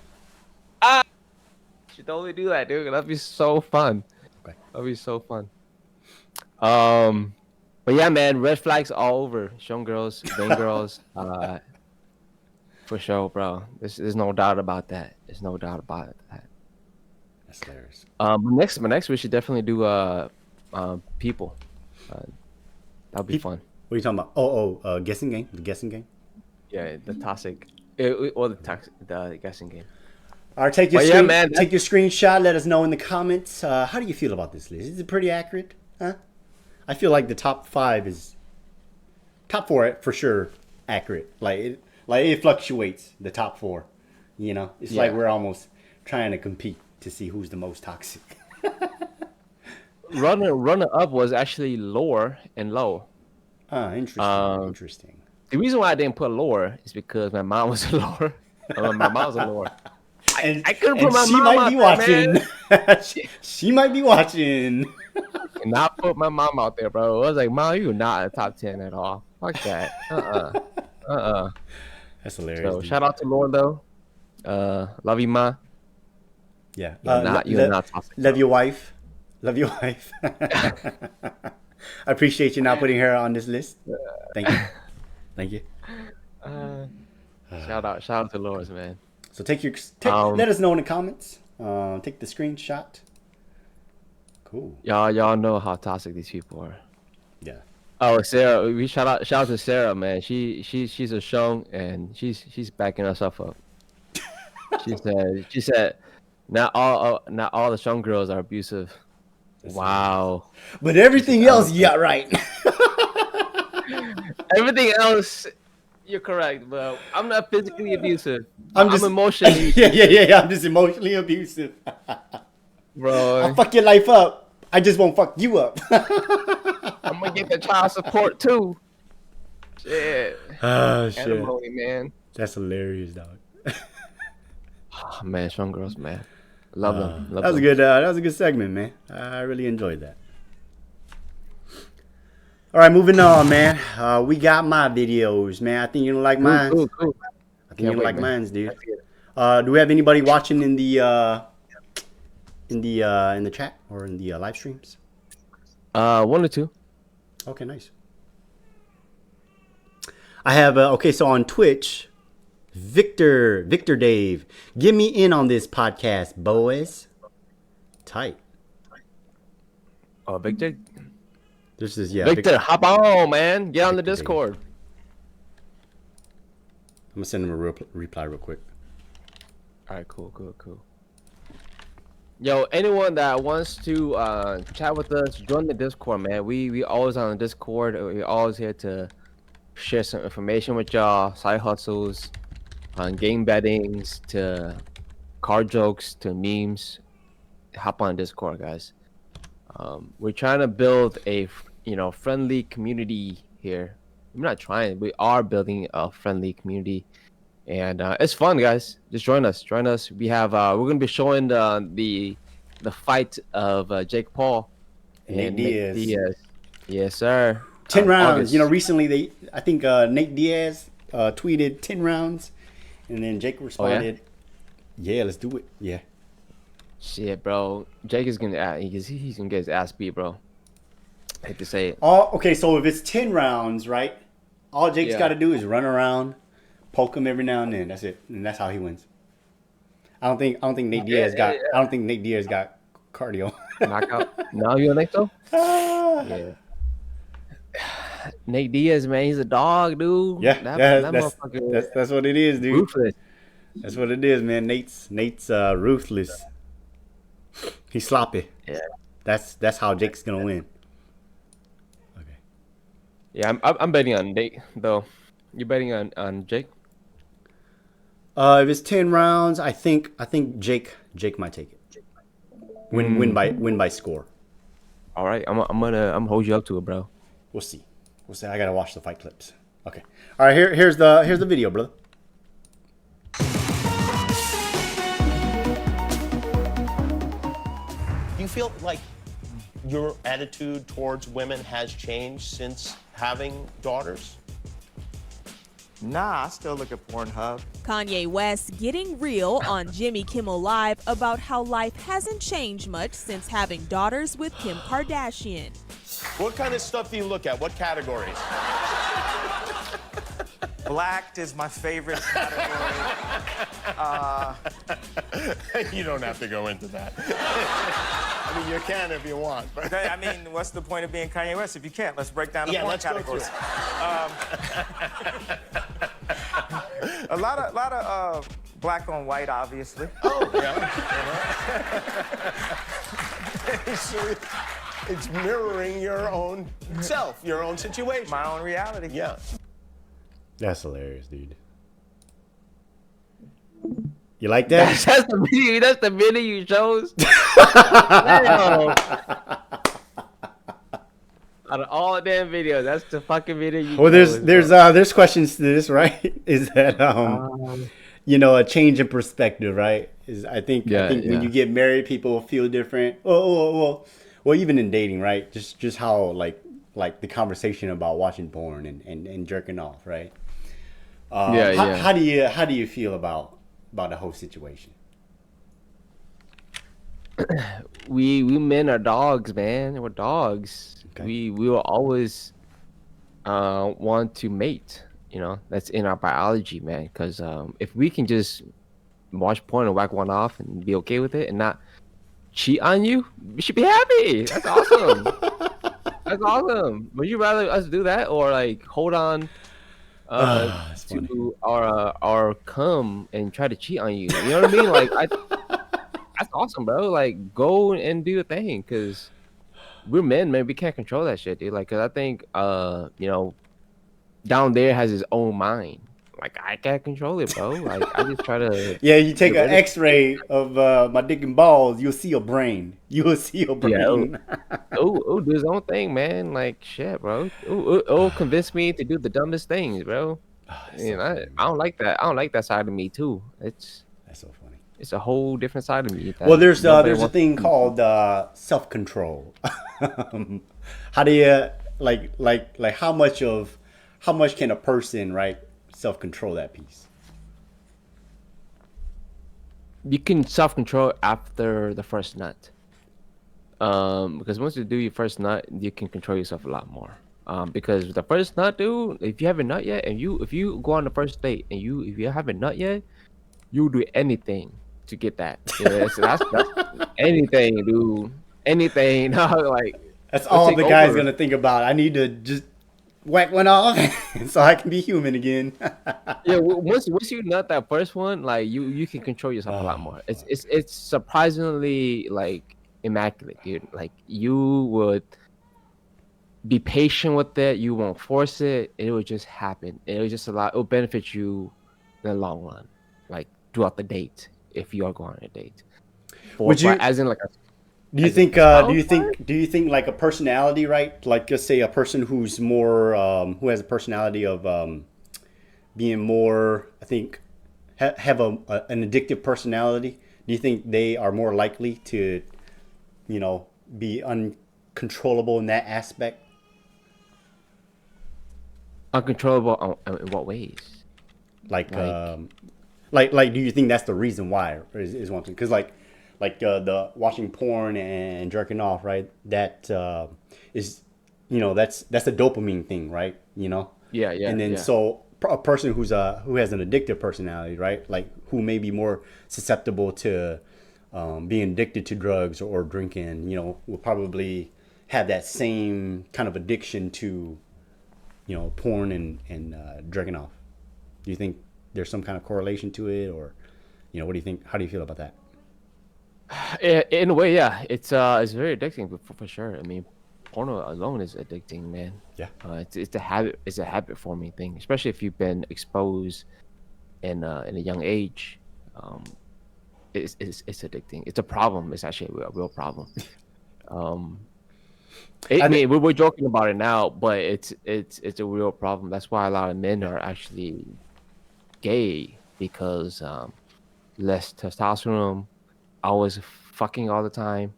You should totally do that, dude. That'd be so fun. Okay. That'd be so fun. But yeah, man, red flags all over. Young girls, young girls, for sure, bro. There's no doubt about that. There's no doubt about that. That's hilarious. But next we should definitely do people. That'd be fun. What are you talking about? Guessing game. The guessing game. Yeah, the toxic, or the guessing game. All right, take your But yeah, screen, man, take your screenshot. Let us know in the comments. How do you feel about this list? Is it pretty accurate? Huh? I feel like the top four for sure accurate. Like it fluctuates. The top four, you know, it's like Yeah. we're almost trying to compete to see who's the most toxic. Runner up was actually lower and low. Interesting. Interesting. The reason why I didn't put lower is because my mom was a lower. My mom was a lower. And I couldn't and put my she mom might out be there, watching. she might be watching. And not put my mom out there, bro. I was like, Mom, you're not in the top 10 at all. Fuck that. That's hilarious. So dude. shout out to Lauren though. Love you, ma. Yeah. You're not toxic. Love your wife. Love your wife. I appreciate you not putting her on this list. Thank you. Thank you. Shout out to Lauren, man. So let us know in the comments. Take the screenshot. Cool. Y'all know how toxic these people are. Yeah. Oh, Sarah, we shout out to Sarah, man. She's a Shung and she's backing herself up. She said not all the Shung girls are abusive. Wow. But everything else you got right. Everything else, you're correct, but I'm not physically abusive. I'm I'm emotionally. Yeah. I'm just emotionally abusive. bro. I'll fuck your life up. I just won't fuck you up. I'm gonna get the child support too. Shit. Oh shit. Alimony, man. That's hilarious, dog. Oh, man, strong girls, man. Love them. Love That was a them. good. That was a good segment, man. I really enjoyed that. All right, moving on, man. We got my videos, man. I think you're gonna like mine. Cool. I think Can't you're gonna wait, like man. mine, dude. Do we have anybody watching in the chat or in the live streams? 1 or 2. Okay, nice. I have okay. So on Twitch, Victor Dave, get me in on this podcast, boys. Tight. Oh, Victor. This is yeah. Victor, hop on, man. Get on the Victor Dave. Discord. I'm gonna send him a reply real quick. All right, cool. Yo, anyone that wants to chat with us, join the Discord, man. We always on the Discord. We're always here to share some information with y'all, side hustles, on game bettings, to card jokes, to memes. Hop on Discord, guys. We're trying to build a friendly community here. We're not trying. We are building a friendly community. And it's fun, guys. Just join us. We have we're gonna be showing the fight of Jake Paul Nate Diaz. Yes, sir. 10 rounds. August. You know, recently I think Nate Diaz tweeted 10 rounds, and then Jake responded, "Yeah, let's do it." Yeah. Shit, bro. Jake is gonna he's gonna get his ass beat, bro. I hate to say it. Okay, so if it's 10 rounds, right? All Jake's Yeah. got to do is run around, poke him every now and then. That's it, and that's how he wins. I don't think Nate Diaz got. I don't think Nate Diaz got cardio. Knockout. No, you don't think so? Yeah. Nate Diaz, man, he's a dog, dude. Yeah, that that's motherfucker that's what it is, dude. ruthless. That's what it is, man. Nate's ruthless. He's sloppy. Yeah. That's how Jake's gonna win. Okay. Yeah, I'm betting on Nate though. You betting on Jake? If it's 10 rounds, I think Jake might take it. Win by score. All right, I'm gonna hold you up to it, bro. We'll see. I gotta watch the fight clips. Okay. All right. Here's the video, brother. Do you feel like your attitude towards women has changed since having daughters? Nah, I still look at Pornhub. Kanye West getting real on Jimmy Kimmel Live about how life hasn't changed much since having daughters with Kim Kardashian. What kind of stuff do you look at? What categories? Blacked is my favorite category. You don't have to go into that. I mean, you can if you want. But Okay, I mean, what's the point of being Kanye West if you can't? Let's break down the yeah, porn let's go through categories. it. A lot of black on white, obviously. Oh, yeah. So it's mirroring your own self, your own situation. My own reality. Yeah. That's hilarious, dude. You like that? That's the video. That's the video you chose. Damn. Out of all the damn videos, that's the fucking video you Well, chose. there's questions to this, right? Is that a change in perspective, right? I think when you get married, people feel different. Well, even in dating, right? Just how like the conversation about watching porn and jerking off, right? How do you feel about the whole situation? We men are dogs, man. We're dogs. Okay. We will always want to mate. That's in our biology, man. Because if we can just watch porn and whack one off and be okay with it and not cheat on you, we should be happy. That's awesome. That's awesome. Would you rather us do that or like hold on That's funny. to our cum and try to cheat on you? You know what I mean? Like that's awesome, bro. Like go and do your thing, cause we're men, man. We can't control that shit, dude. Like, cause I think down there has his own mind. like I can't control it, bro. Like I just try to. Yeah, you take get an rid of- X-ray of my dick and balls, you'll see a brain. You will see a Yeah, brain. do his own thing, man. Like shit, bro. Convince me to do the dumbest things, bro. That's You so know, funny, I don't like that. I don't like that side of me too. That's so funny. It's a whole different side of me. that Well, there's nobody a wants thing to- called self-control. How do you like how much can a person, right, self-control that piece? You can self control after the first nut. Because once you do your first nut, you can control yourself a lot more. Because the first nut, dude, if you haven't nut yet, and if you go on the first date and if you haven't nut yet, you'll do anything to get that. You know, that's anything, dude. Anything. Like That's it'll all take the guy's over. gonna think about. I need to just whack one off so I can be human again. Yeah, once you nut that first one, like you can control yourself a lot more. It's surprisingly like immaculate, dude. Like you would be patient with it. You won't force it. It will just happen. It will just allow. It will benefit you in the long run, like throughout the date if you are going on a date. Would you- as in like a Do you As think? a Do you think like a personality, right? Like, let's say a person who's more, who has a personality of being more, I think, have an addictive personality. Do you think they are more likely to, be uncontrollable in that aspect? uncontrollable in what ways? Like, Like- like, do you think that's the reason why? Is one thing? Because like the watching porn and jerking off, right? That is, that's a dopamine thing, right? Yeah, yeah. And then yeah. so a person who has an addictive personality, right? Like who may be more susceptible to being addicted to drugs or drinking, will probably have that same kind of addiction to, porn and jerking off. Do you think there's some kind of correlation to it, or, what do you think? How do you feel about that? In a way, yeah, it's very addicting for sure. I mean, porno alone is addicting, man. Yeah. It's a habit. It's a habit forming thing, especially if you've been exposed in a young age. It's addicting. It's a problem. It's actually a real problem. I mean, we're joking about it now, but it's a real problem. That's why a lot of men are actually gay, because less testosterone, always fucking all the time,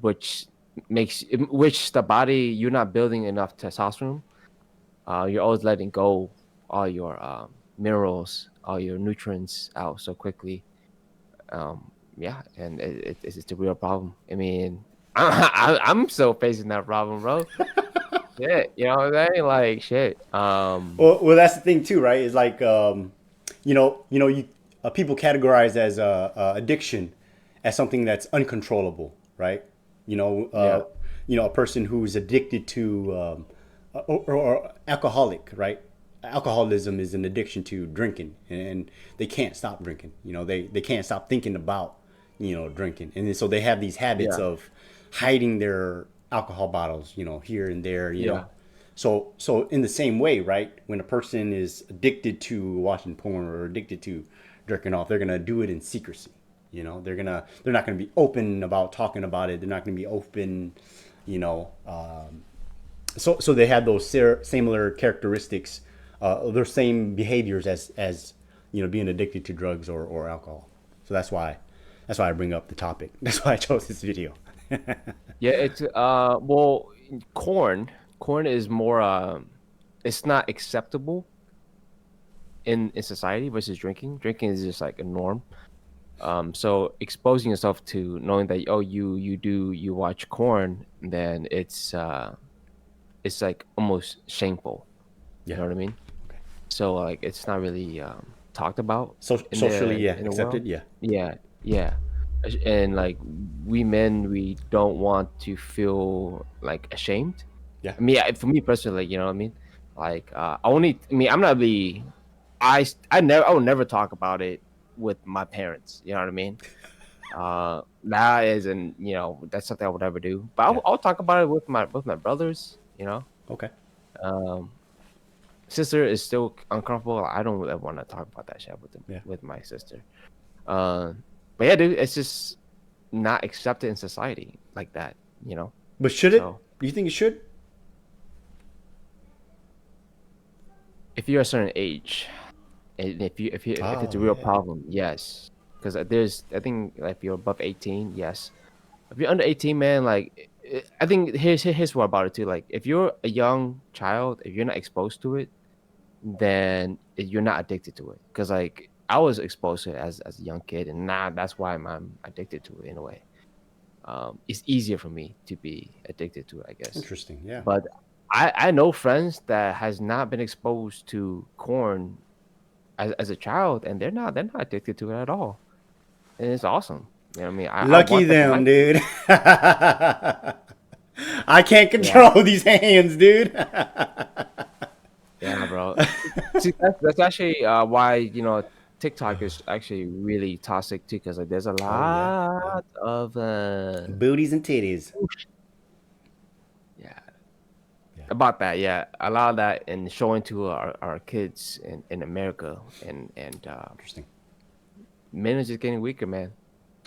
which the body, you're not building enough testosterone. You're always letting go all your minerals, all your nutrients out so quickly. Yeah, and it's a real problem. I mean, I'm still facing that problem, bro. Shit, you know what I'm saying? Like shit. Well, that's the thing too, right? It's like, people categorize as addiction as something that's uncontrollable, right? A person who's addicted to or alcoholic, right? Alcoholism is an addiction to drinking, and they can't stop drinking. They can't stop thinking about drinking, and so they have these habits of hiding their alcohol bottles, here and there, you know. So in the same way, right? When a person is addicted to watching porn or addicted to jerking off, they're gonna do it in secrecy. They're not gonna be open about talking about it. They're not gonna be open, So they have those similar characteristics, their same behaviors as being addicted to drugs or alcohol. So that's why I bring up the topic. That's why I chose this video. Yeah, it's well, corn is more it's not acceptable in society versus drinking. Drinking is just like a norm. So exposing yourself to knowing that you watch corn, then it's like almost shameful. You know what I mean? Okay. So like it's not really talked about. Socially, in the accepted. world. Yeah. Yeah. And like we men, we don't want to feel like ashamed. Yeah. I mean, for me personally, you know what I mean? Like I mean, I'm not really. I will never talk about it with my parents. You know what I mean? That isn't, that's something I would ever do. But I'll talk about it with my brothers. Okay. sister is still uncomfortable. I don't really want to talk about that shit with Yeah. with my sister. But yeah, dude, it's just not accepted in society like that, you know. But should it? So- Do you think it should? If you're a certain age, and if it's a Oh, real yeah. problem, yes. Because I think like, if you're above 18, yes. If you're under 18, man, like I think here's what about it too. Like if you're a young child, if you're not exposed to it, then you're not addicted to it. Because like I was exposed to it as a young kid, and now that's why I'm addicted to it in a way. It's easier for me to be addicted to it, I guess. Interesting. Yeah. But I know friends that has not been exposed to corn as a child, and they're not addicted to it at all, and it's awesome. You know what I mean? I Lucky want that for them, my- dude. I can't control these hands, dude. Yeah, bro. See, that's actually why TikTok is actually really toxic too, because like there's a lot of Booties and titties. yeah about that. Yeah, a lot of that, and showing to our kids in America, and Interesting. men are just getting weaker, man,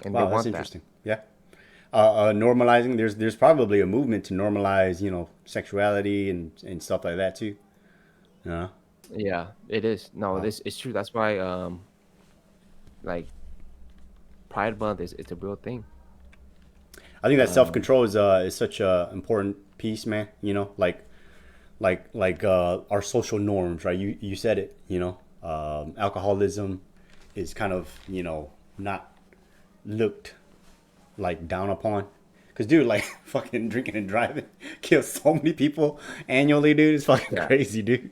and Wow, they that's want that. interesting. Yeah. Normalizing. There's probably a movement to normalize, sexuality and stuff like that too. Yeah, it is. No, it's true. That's why like Pride Month is a real thing. I think that self control is such a important piece, man. Like our social norms, right? You said it. Alcoholism is kind of not looked like down upon. Cause dude, like fucking drinking and driving kills so many people annually, dude. It's fucking Yeah. crazy, dude.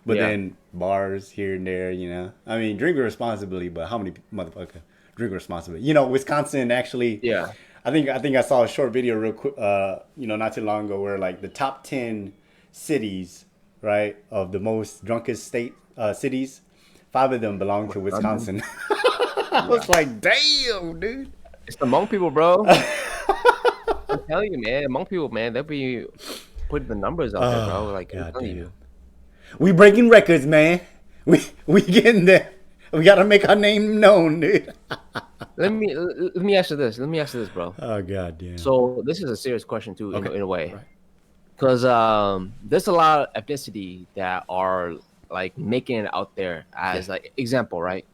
But Yeah. then bars here and there, I mean, drink responsibly. But how many motherfucker drink responsibly? Wisconsin actually. Yeah. I think I saw a short video real quick, not too long ago, where like the top 10 cities, right, of the most drunkest cities, 5 of them belong to Wisconsin. I was like, damn, dude. It's the Hmong people, bro. I'm telling you, man. Hmong people, man, they'll be putting the numbers out there, bro. Like, I'm God telling damn. you. We breaking records, man. We getting there. We gotta make our name known, dude. Let me ask you this. Let me ask you this, bro. Oh god damn. So this is a serious question too, Okay. in a way, Right. because there's a lot of ethnicity that are like making it out there as like example, right?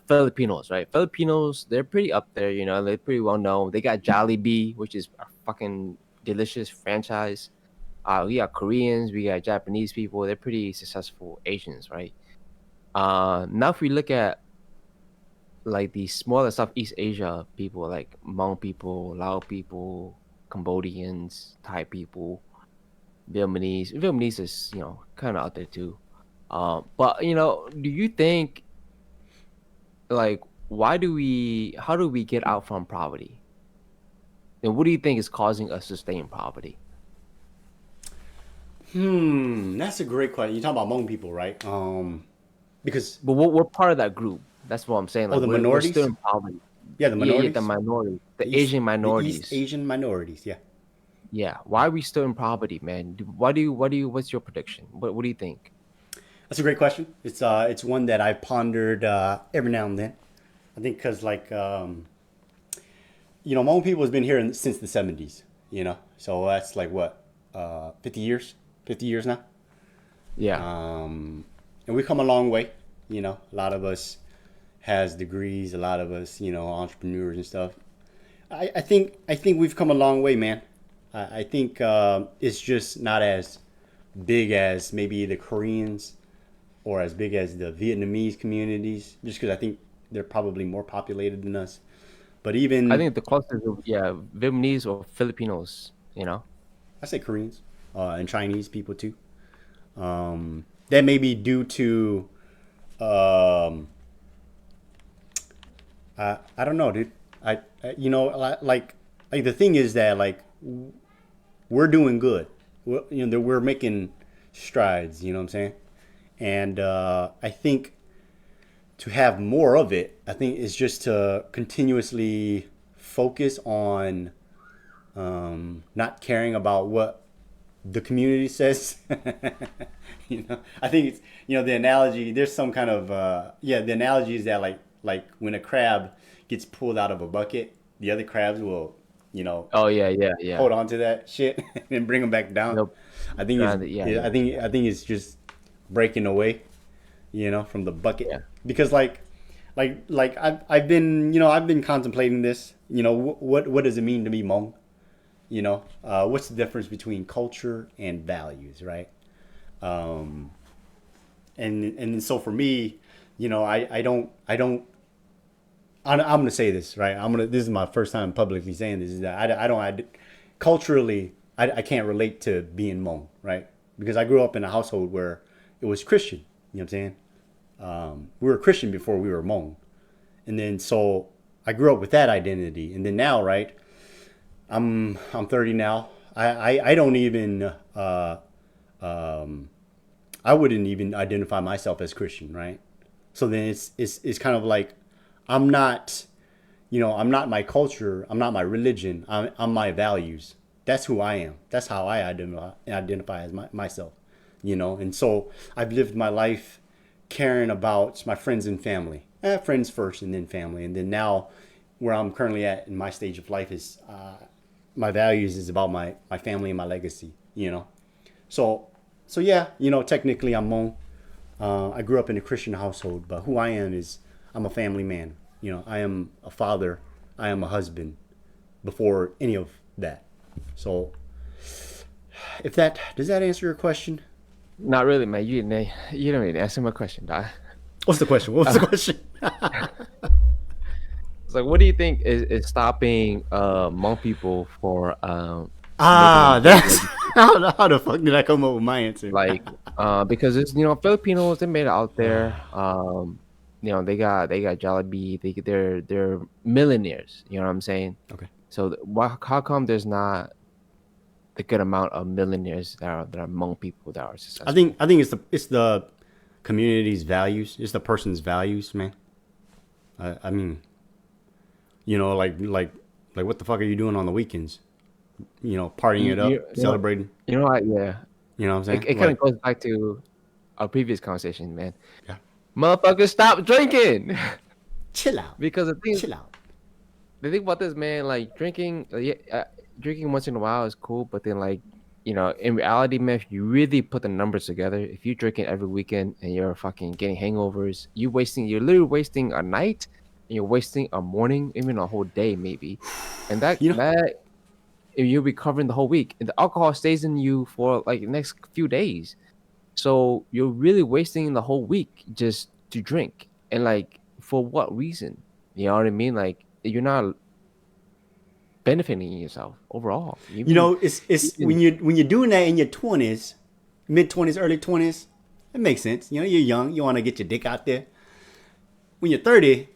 Filipinos, right? Filipinos, they're pretty up there, they're pretty well known. They got Jollibee, which is a fucking delicious franchise. We got Koreans, we got Japanese people. They're pretty successful Asians, right? Now if we look at like the smaller Southeast Asia people, like Hmong people, Lao people, Cambodians, Thai people, Vietnamese. Vietnamese is kind of out there too. But do you think like how do we get out from poverty? And what do you think is causing us to stay in poverty? That's a great question. You talking about Hmong people, right? Because But we're part of that group. That's what I'm saying. Like the we're minorities? still in poverty. the minorities, Yeah, the minorities, the East- Asian the minorities. East Asian minorities, yeah. Yeah. Why are we still in poverty, man? What's your prediction? What do you think? That's a great question. It's one that I pondered every now and then. I think because Hmong people has been here since the 70s. So that's like what 50 years, 50 years now. Yeah. And we've come a long way. A lot of us has degrees. A lot of us, entrepreneurs and stuff. I think we've come a long way, man. I think it's just not as big as maybe the Koreans or as big as the Vietnamese communities, just because I think they're probably more populated than us. But even I think the closest, Vietnamese or Filipinos. I say Koreans and Chinese people too. That may be due to I don't know, dude. Like the thing is that like we're doing good. We're making strides. You know what I'm saying? And I think to have more of it, I think is just to continuously focus on not caring about what the community says. You know, I think it's, you know, the analogy. There's some kind of the analogy is that like when a crab gets pulled out of a bucket, the other crabs will, you know, Oh yeah. hold on to that shit and bring them back down. Nope. I think it's, Yeah. I think it's just breaking away, you know, from the bucket. Yeah. Because like I've been, you know, I've been contemplating this. You know, what does it mean to be Hmong? You know, what's the difference between culture and values, right? And so for me, you know, I'm gonna say this, right? This is my first time publicly saying this, is that culturally, I can't relate to being Hmong, right? Because I grew up in a household where it was Christian. You know what I'm saying? We were Christian before we were Hmong, and then so I grew up with that identity, and then now, right? I'm 30 now. I don't even I wouldn't even identify myself as Christian, right? So then it's kind of like I'm not, you know, I'm not my culture, I'm not my religion, I'm my values. That's who I am. That's how I identify as myself, you know. And so I've lived my life caring about my friends and family. Friends first and then family. And then now where I'm currently at in my stage of life is my values is about my family and my legacy, you know. So yeah, you know, technically I'm Hmong. I grew up in a Christian household, but who I am is I'm a family man. You know, I am a father. I am a husband before any of that. So does that answer your question? Not really, man. You didn't really answer my question, dog. What's the question? What was the question? It's like, what do you think is stopping Hmong people for That's how the fuck did I come up with my answer? like because it's, you know, Filipinos, they made it out there. You know, they got Jollibee. They're millionaires. You know what I'm saying? Okay. So how come there's not the good amount of millionaires that are Hmong people that are successful? I think it's the community's values. It's the person's values, man. I mean, you know, like what the fuck are you doing on the weekends? You know, partying it up, celebrating. You know what? Yeah. You know what I'm saying? It kind of goes back to our previous conversation, man. Yeah. Motherfuckers, stop drinking. Chill out. Because Chill out. the thing about this, man, like drinking once in a while is cool, but then, like, you know, in reality, man, if you really put the numbers together, if you're drinking every weekend and you're fucking getting hangovers, you're literally wasting a night, and you're wasting a morning, even a whole day, maybe. And that you'll be covering the whole week, and the alcohol stays in you for like the next few days. So you're really wasting the whole week just to drink, and like, for what reason? You know what I mean? Like, you're not benefiting yourself overall. You know, it's when you're doing that in your 20s, mid 20s, early 20s, it makes sense. You know, you're young, you want to get your dick out there. When you're 30,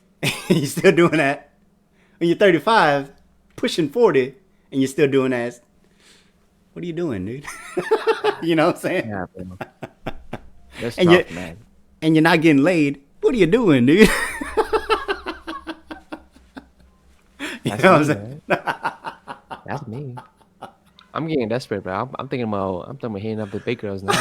you're still doing that. When you're 35, pushing 40, and you're still doing that, what are you doing, dude? You know what I'm saying? Yeah, bro. That's And tough, you- man. And you're not getting laid. What are you doing, dude? You That's know what I'm me, saying? man. That's me. I'm getting desperate, bro. I'm thinking about hitting up the big girls now.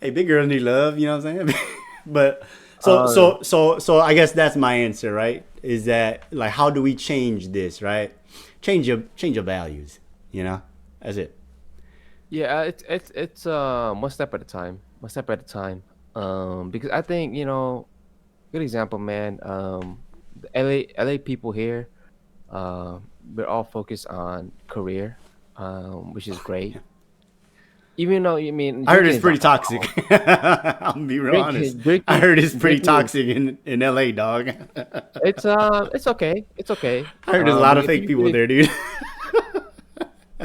Hey, big girls need love. You know what I'm saying? But so I guess that's my answer, right? Is that, like, how do we change this, right? Change your values. You know, that's it. Yeah, it's one step at a time. One step at a time. Because I think, you know, good example, man. The LA people here, we're all focused on career, which is great. Even though, I mean, I heard it's drinking pretty is not toxic. alcohol. I'm gonna be real Drinking- honest. drinking- I heard it's pretty drinking is- toxic in LA, dog. It's okay. It's okay. I heard there's a lot of if fake you people really- there, dude.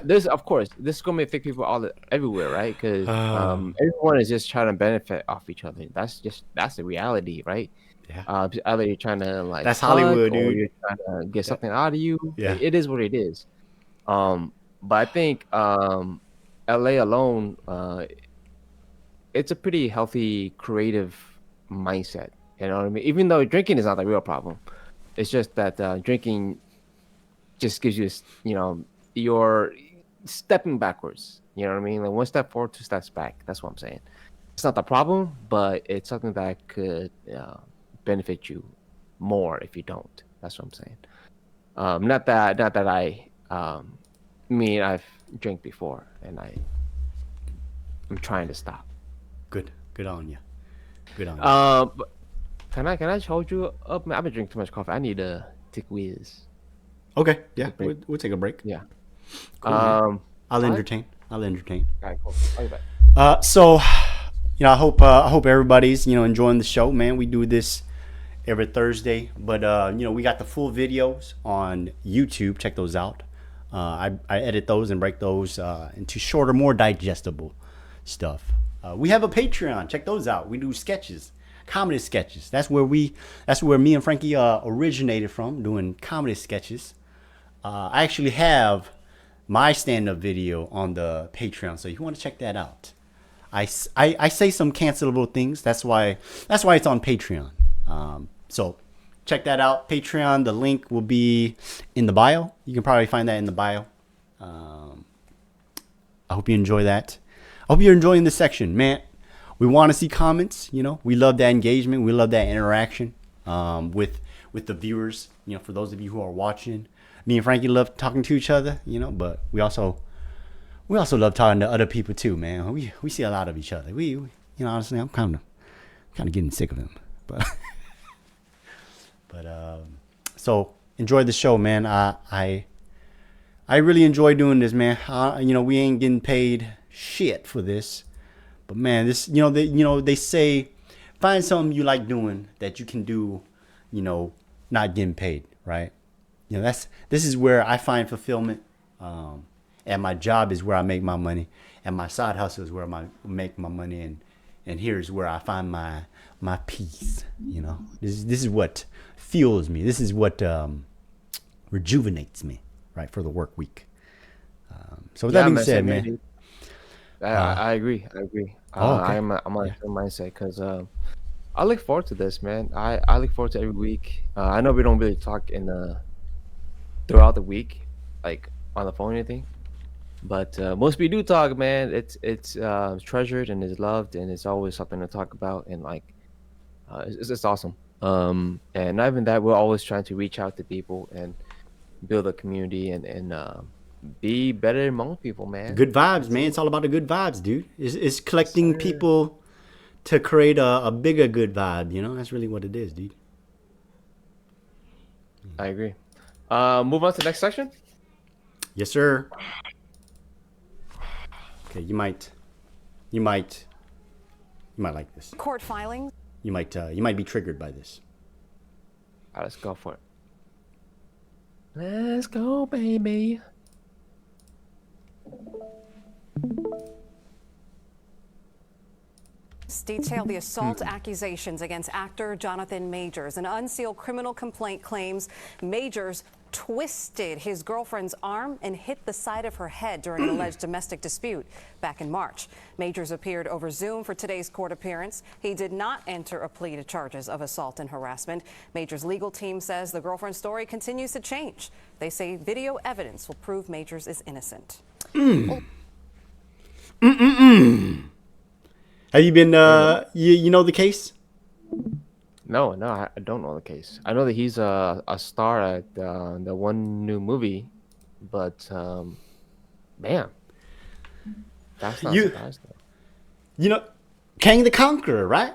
There's, of course, this is gonna be fake people everywhere, right? Because everyone is just trying to benefit off each other. That's the reality, right? Yeah. Either you're trying to, like, That's hug, Hollywood, or dude. you're trying to get something out of you. Yeah. It is what it is. But I think LA alone, it's a pretty healthy, creative mindset. You know what I mean? Even though drinking is not the real problem, it's just that drinking just gives you, you know, you're stepping backwards. You know what I mean? Like one step forward, two steps back. That's what I'm saying. It's not the problem, but it's something that could benefit you more if you don't. That's what I'm saying. Not that I I've drank before and I'm trying to stop. Good on you. Good on you. But can I hold you up? Man, I've been drinking too much coffee. I need to take whiz. Okay, yeah, we'll take a break. Yeah. Cool, man. I'll entertain. All right, cool. I'll be back. So, I hope everybody's enjoying the show, man. We do this every Thursday, but we got the full videos on YouTube. Check those out. I edit those and break those into shorter, more digestible stuff. We have a Patreon. Check those out. We do sketches, comedy sketches. That's where me and Frankie originated from, doing comedy sketches. I actually have my stand-up video on the Patreon, so if you want to check that out. I say some cancelable things. That's why it's on Patreon. So check that out. Patreon. The link will be in the bio. You can probably find that in the bio. I hope you enjoy that. I hope you're enjoying this section, man. We want to see comments. We love that engagement. We love that interaction with the viewers. For those of you who are watching, me and Frankie love talking to each other. But we also love talking to other people too, man. We see a lot of each other. We honestly, I'm kind of getting sick of them, but so enjoy the show, man. I really enjoy doing this, man. We ain't getting paid shit for this, but man, this they say find something you like doing that you can do, not getting paid, right? This is where I find fulfillment. And my job is where I make my money, and my side hustle is where I make my money, and here's where I find my peace. This is what fuels me. This is what rejuvenates me, right, for the work week. So with that being said, man, I agree. Okay. I'm on the same mindset because I look forward to this, man. I look forward to every week. I know we don't really talk throughout the week, like on the phone or anything. But most we do talk, man. It's treasured and is loved, and it's always something to talk about, and it's awesome. And not even that, we're always trying to reach out to people and build a community and be better among people, man. Good vibes, man. It's all about the good vibes, dude. It's collecting people to create a bigger good vibe. That's really what it is, dude. I agree. Move on to the next section. Yes, sir. Okay, you might like this. Court filings. You might be triggered by this. All right, let's go for it. Let's go, baby. Detail the assault accusations against actor Jonathan Majors. An unsealed criminal complaint claims Majors twisted his girlfriend's arm and hit the side of her head during an alleged domestic dispute back in March. Majors appeared over Zoom for today's court appearance. He did not enter a plea to charges of assault and harassment. Majors' legal team says the girlfriend's story continues to change. They say video evidence will prove Majors is innocent. Have you been, you know the case? No, I don't know the case. I know that he's a star at the one new movie, but man, that's not surprising. Kang the Conqueror, right?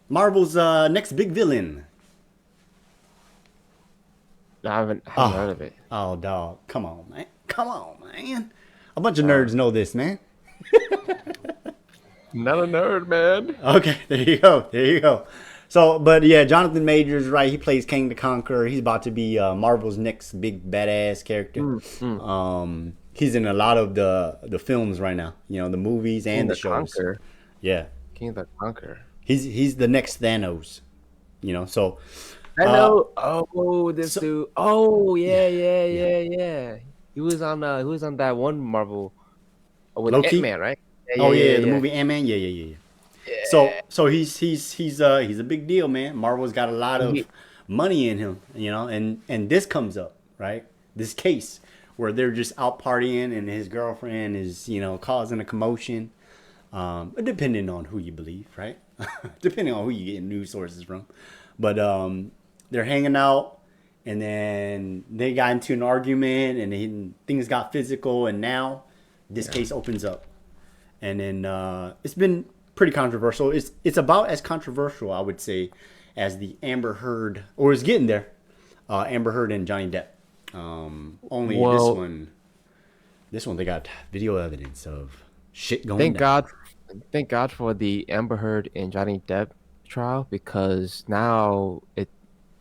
Marvel's next big villain. I haven't heard of it. Oh, dog. Come on, man. A bunch of nerds know this, man. Not a nerd, man. Okay, there you go. So, but yeah, Jonathan Majors, right? He plays Kang the Conqueror. He's about to be Marvel's next big badass character. He's in a lot of the films right now. The movies and the shows. Conqueror. Yeah, King the Conqueror. He's the next Thanos. So. I know. This dude. Oh yeah. He was on that one Marvel with Loki? Ant-Man, right? The movie Ant-Man. Yeah. So he's a big deal, man. Marvel's got a lot of money in him, and this comes up, right? This case where they're just out partying and his girlfriend is, you know, causing a commotion. Depending on who you believe, right? Depending on who you get news sources from. But they're hanging out, and then they got into an argument, and then things got physical, and now this case opens up. And then it's been pretty controversial. It's about as controversial, I would say, as the Amber Heard, or it's getting there, Amber Heard and Johnny Depp. Only this one they got video evidence of shit going down. Thank God for the Amber Heard and Johnny Depp trial, because now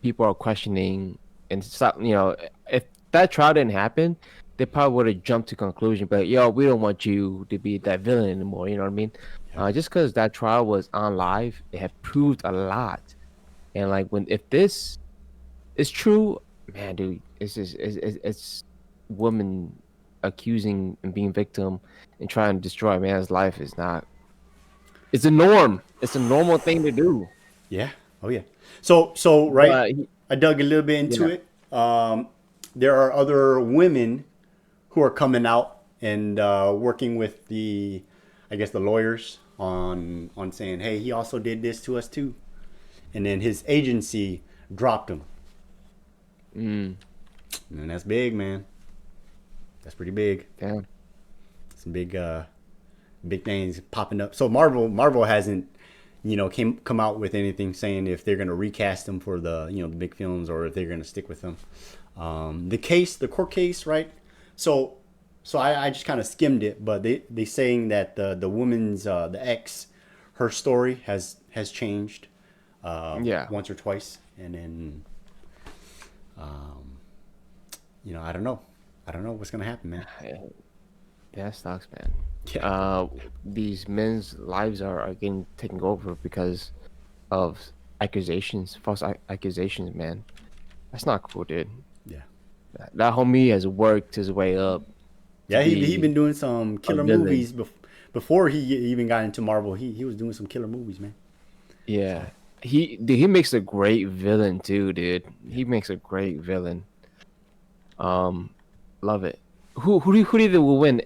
people are questioning and stop. You know, if that trial didn't happen, they probably would have jumped to conclusion. But yo, we don't want you to be that villain anymore. You know what I mean? Just because that trial was on live, it had proved a lot. And like if this is true, man, dude, it's women accusing and being victim and trying to destroy a man's life is not. It's a norm. It's a normal thing to do. Yeah. Oh yeah. So right. I dug a little bit into it. There are other women who are coming out and working with the lawyers on saying, hey, he also did this to us too, and then his agency dropped him. And that's big, man. That's pretty big. Damn. Some big things popping up. So Marvel hasn't, you know, come out with anything saying if they're going to recast them for the, you know, the big films, or if they're going to stick with them. The court case, right? So I just kind of skimmed it, but they saying that the woman's the ex, her story has changed once or twice, and then you know, I don't know what's gonna happen, man. Yeah, that sucks, man. Yeah. These men's lives are getting taken over because of accusations, false accusations, man. That's not cool, dude. Yeah. That homie has worked his way up. Yeah, he been doing some killer movies before he even got into Marvel. He was doing some killer movies, man. Yeah. He makes a great villain too, dude. He makes a great villain. Love it. Who do you think will win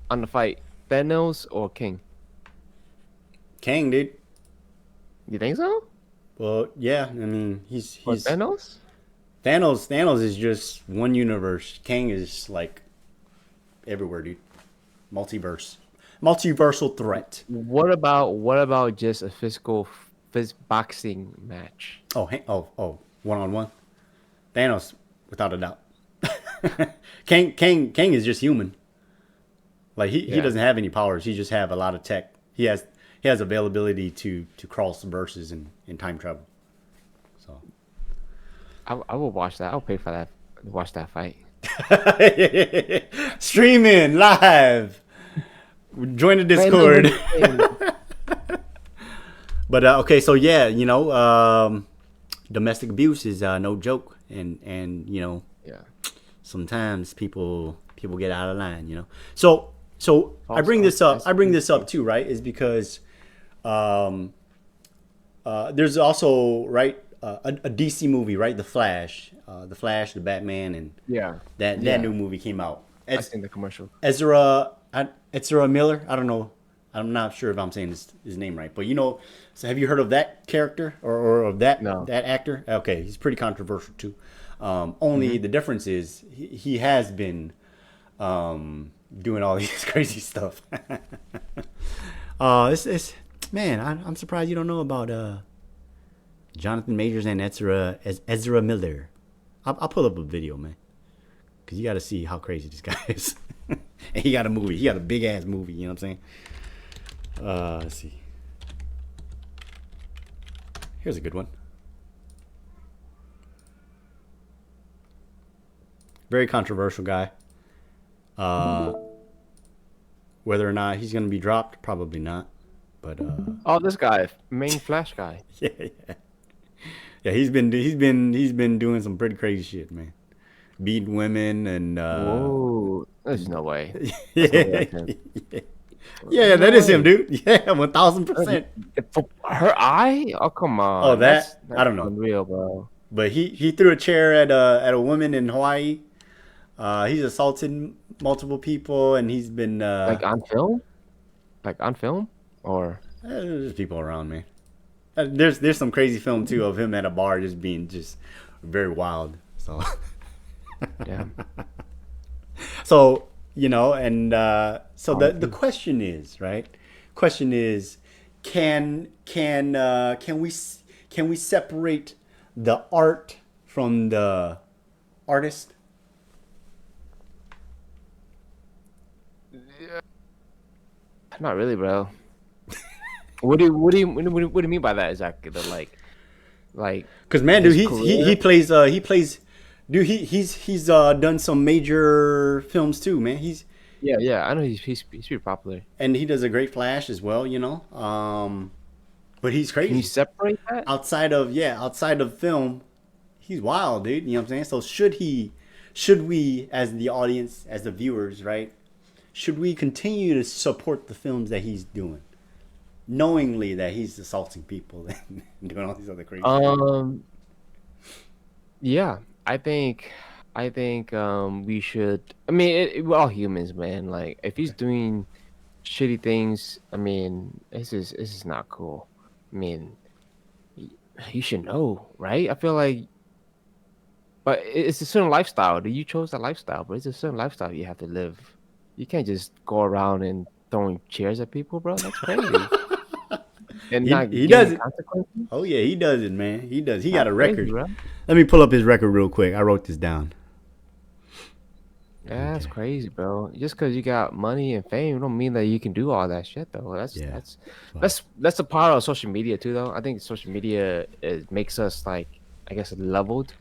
on the fight? Thanos or King? King, dude. You think so? Well, yeah. I mean, he's Thanos. Thanos is just one universe. King is like everywhere, dude. Multiversal threat. What about just a fist boxing match? Oh, 1-on-1. Thanos, without a doubt. King is just human. Like he doesn't have any powers. He just have a lot of tech. He has availability to cross verses and time travel. So I will watch that. I'll pay for that. Watch that fight. Streaming live. Join the Discord. But okay, so yeah, you know, domestic abuse is no joke, and you know, sometimes people get out of line, you know. So I bring this up too, right? Is because there's also a DC movie, right? The Flash, the Batman, and that new movie came out. I've seen the commercial. Ezra Miller. I don't know. I'm not sure if I'm saying his name right, but you know, so have you heard of that character or of that actor? Okay, he's pretty controversial too. Only the difference is he has been doing all these crazy stuff. I'm surprised you don't know about Jonathan Majors and Ezra Miller. I'll pull up a video, man, because you got to see how crazy this guy is. And he got a movie. He got a big ass movie. You know what I'm saying? Let's see. Here's a good one. Very controversial guy. Whether or not he's gonna be dropped, probably not. But this guy, main Flash guy. Yeah. He's been doing some pretty crazy shit, man. Beating women and. Whoa, there's no way. Yeah, that is him, dude. Yeah, 1000%. Her eye? Oh, come on. Oh, that's I don't know. Unreal, bro. But he threw a chair at a woman in Hawaii. He's assaulted multiple people, and he's been Like on film? Like on film? Or there's people around me. There's some crazy film too of him at a bar just being just very wild. So yeah. so you know, and so the question is, right? Question is, can we separate the art from the artist? Not really, bro. What do you mean by that exactly? The like Because man, dude, his he career? plays, dude, he's done some major films too, man. Yeah. I know he's pretty popular. And he does a great Flash as well, you know. But he's crazy. Can you separate that? Outside of film, he's wild, dude. You know what I'm saying? So should we, as the audience, as the viewers, right? Should we continue to support the films that he's doing, knowingly that he's assaulting people and doing all these other crazy things? Yeah, I think we should. I mean, we're all humans, man. Like, if he's doing shitty things, I mean, this is not cool. I mean, you should know, right? I feel like, but it's a certain lifestyle. You chose that lifestyle, but it's a certain lifestyle you have to live. You can't just go around and throwing chairs at people, bro. That's crazy. And He does it. Oh yeah, he does it, man. He does. He got a record. Bro. Let me pull up his record real quick. I wrote this down. Yeah, that's crazy, bro. Just because you got money and fame, don't mean that you can do all that shit, though. That's a part of social media too, though. I think social media makes us like, I guess, leveled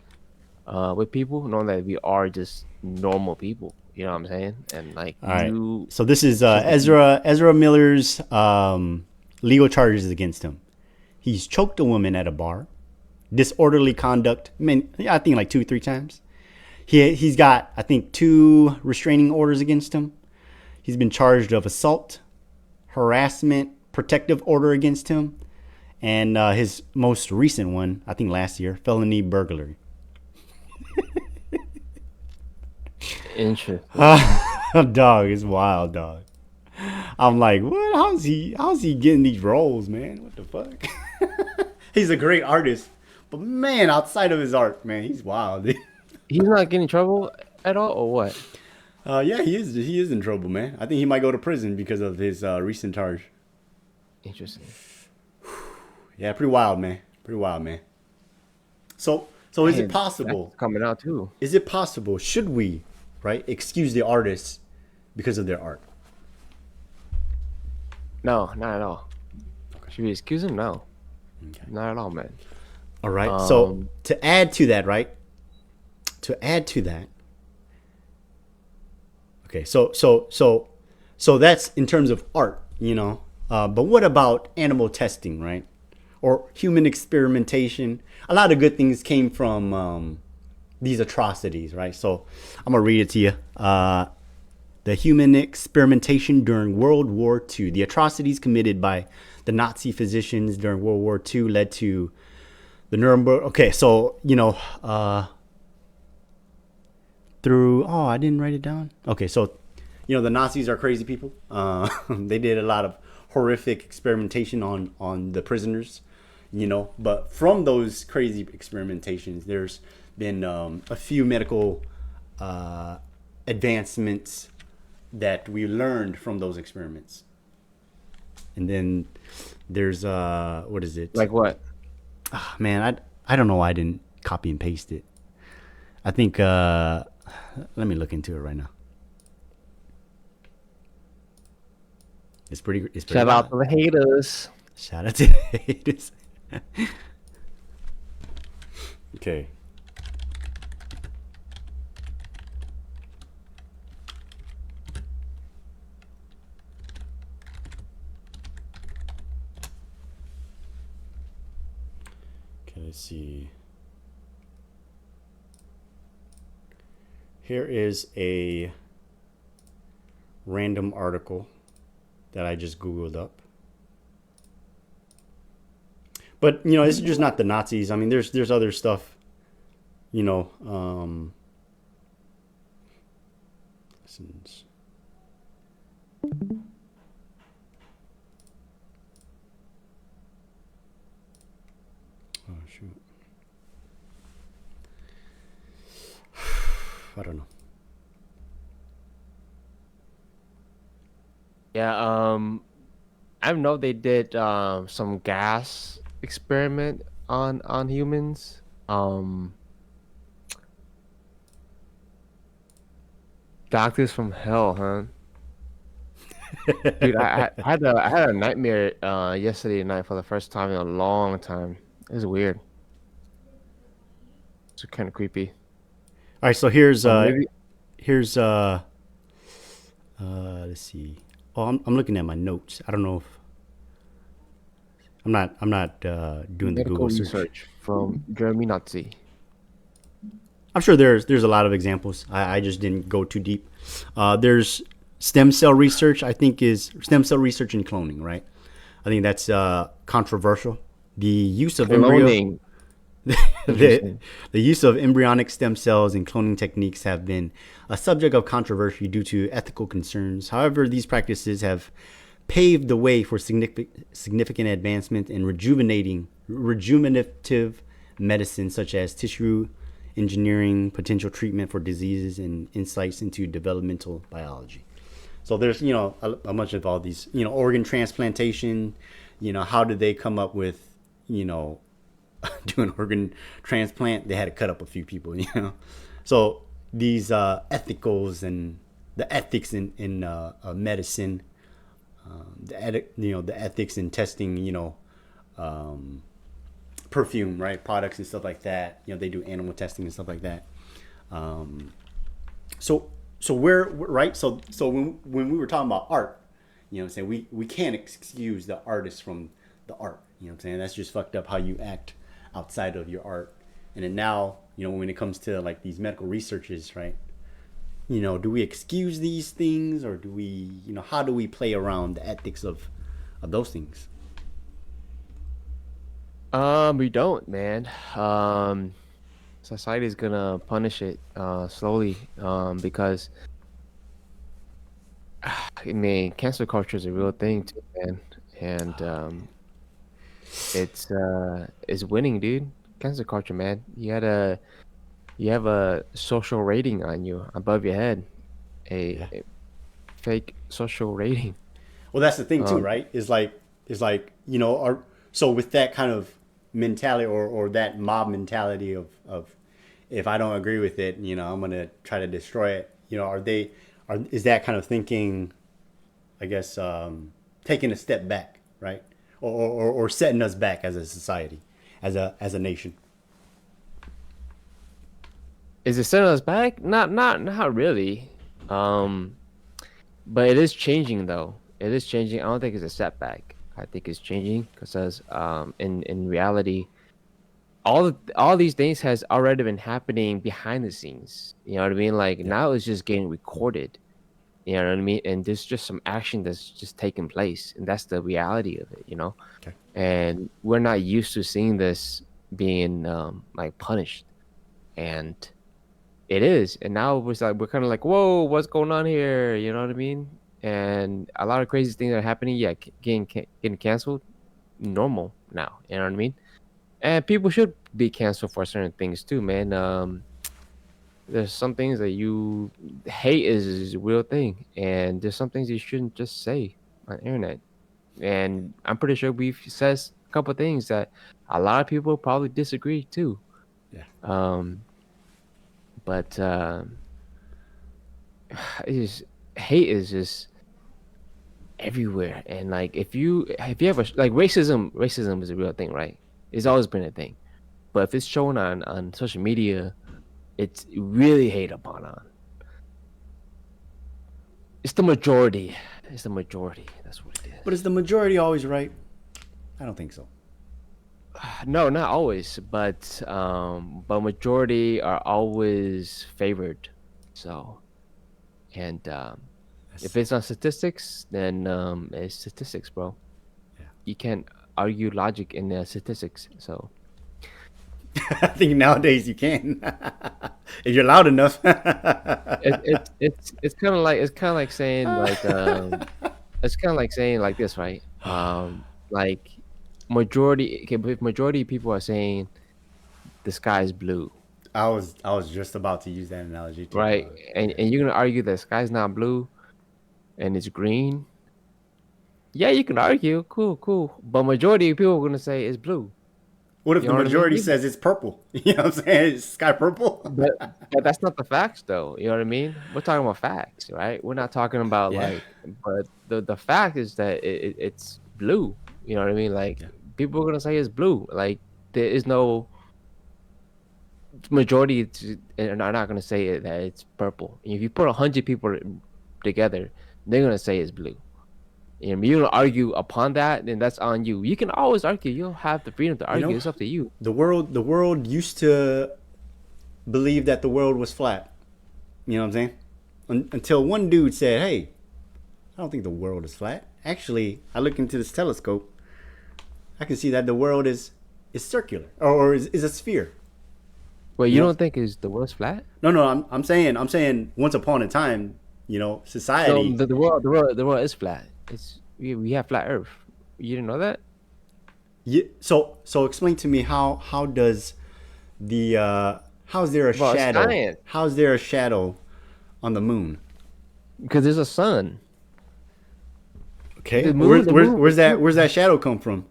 with people, knowing that we are just normal people. You know what I'm saying? And like, all right. So this is Ezra Miller's legal charges against him. He's choked a woman at a bar, disorderly conduct. I mean, I think like 2-3 times. He's got, I think, 2 restraining orders against him. He's been charged of assault, harassment, protective order against him, and his most recent one, I think last year, felony burglary. Interesting. Dog is wild, dog. I'm like, what? How's he getting these roles, man? What the fuck? He's a great artist, but man, outside of his art, man, he's wild. Dude. He's not getting in trouble at all, or what? Yeah, he is. He is in trouble, man. I think he might go to prison because of his recent charge. Interesting. Yeah, pretty wild, man. Pretty wild, man. So is it possible? That's coming out too. Is it possible? Should we, right, excuse the artists because of their art? No, not at all. Should we excuse him? No. Okay. Not at all, man. All right. So to add to that, right? To add to that. Okay. So that's in terms of art, you know. But what about animal testing, right? Or human experimentation? A lot of good things came from these atrocities, right? So I'm gonna read it to you. The human experimentation during World War II. The atrocities committed by the Nazi physicians during World War II led to the Nuremberg. Okay, so, you know, I didn't write it down. Okay, so, you know, the Nazis are crazy people. They did a lot of horrific experimentation on the prisoners, you know. But from those crazy experimentations, there's been a few medical advancements that we learned from those experiments. And then there's what is it? Like what? Oh, man, I don't know why I didn't copy and paste it. I think let me look into it right now. It's pretty Shout out to the haters. Shout out to the haters. Okay. Let's see. Here is a random article that I just Googled up. But, you know, this is just not the Nazis. I mean, there's other stuff, you know, medicines. Oh shoot. I don't know. Yeah, I know they did some gas experiment on humans. Doctors from hell, huh? Dude, I had a nightmare yesterday night for the first time in a long time. It was weird. It's kind of creepy. All right, so here's maybe let's see. Oh, I'm looking at my notes. I don't know if I'm not doing the medical Google search. research from Jeremy Nazi. I'm sure there's a lot of examples. I just didn't go too deep. There's stem cell research. I think is stem cell research in cloning, right? I think that's controversial. The use of Cloning. the use of embryonic stem cells in cloning techniques have been a subject of controversy due to ethical concerns. However, these practices have paved the way for significant advancement in rejuvenative medicine, such as tissue engineering, potential treatment for diseases, and insights into developmental biology. So there's, a bunch of all these, organ transplantation, how did they come up with, doing organ transplant? They had to cut up a few people, So these ethicals and the ethics in medicine, the ethics in testing, perfume, right, products and stuff like that. They do animal testing and stuff like that. So we're right. So when we were talking about art, saying we can't excuse the artist from the art. I'm saying that's just fucked up how you act outside of your art. And then now, when it comes to like these medical researches, right? Do we excuse these things, or do we, how do we play around the ethics of those things? We don't, man. Society's gonna punish it slowly because I mean, cancel culture is a real thing too, man, and it's winning, dude. Cancel culture, man. You have a social rating on you above your head, a fake social rating. Well, that's the thing too, right? Is like so with that kind of mentality or that mob mentality of if I don't agree with it, I'm gonna try to destroy it. Is that kind of thinking, I guess, taking a step back, right? Or setting us back as a society, as a nation? Is it setting us back? Not really. But it is changing though. It is changing. I don't think it's a setback. I think it's changing because in reality, all these things has already been happening behind the scenes. You know what I mean? Like now it's just getting recorded. You know what I mean? And there's just some action that's just taking place, and that's the reality of it. Okay. And we're not used to seeing this being like punished, and it is. And now we're kind of like, whoa, what's going on here? You know what I mean? And a lot of crazy things are happening. Yeah, getting canceled, normal now. You know what I mean? And people should be canceled for certain things too, man. There's some things that you hate is a real thing, and there's some things you shouldn't just say on the internet. And I'm pretty sure we've said a couple of things that a lot of people probably disagree too. Yeah. But hate is just everywhere, and like if you ever like racism is a real thing, right? It's always been a thing, but if it's shown on social media, it's really hate upon on. It's the majority. That's what it is. But is the majority always right? I don't think so. No, not always, but majority are always favored. So, and if it's on statistics, then it's statistics, bro. Yeah. You can't argue logic in statistics. So, I think nowadays you can, if you're loud enough. It's kind of like saying like it's kind of like saying like this, right? Like if majority of people are saying the sky is blue, I was just about to use that analogy too. right? And you're gonna argue that sky's not blue and it's green. Yeah, you can argue, cool, but majority of people are gonna say it's blue. What if You the know what I majority mean? says it's purple? You know what I'm saying? It's sky purple. But that's not the facts, though. You know what I mean? We're talking about facts, right? We're not talking about Yeah. like, but the fact is that it's blue. You know what I mean? Like people are gonna say it's blue. Like there is no majority and are not gonna say that it's purple. If you put 100 people together, they're gonna say it's blue. You know, you're gonna argue upon that, then that's on you. You can always argue. You'll have the freedom to argue. know, It's up to you. The world used to believe that the world was flat. You know what I'm saying? Until one dude said, "Hey, I don't think the world is flat. Actually, I look into this telescope. I can see that the world is circular or is a sphere." Well, you Yeah. don't think is the world's flat? No, I'm saying once upon a time, you know, society. So the world is flat. We have flat Earth. You didn't know that? Yeah, so explain to me how does the how's there a Well, it's shadow? science. How's there a shadow on the moon? Because there's a sun. Okay, The moon- where's that shadow come from?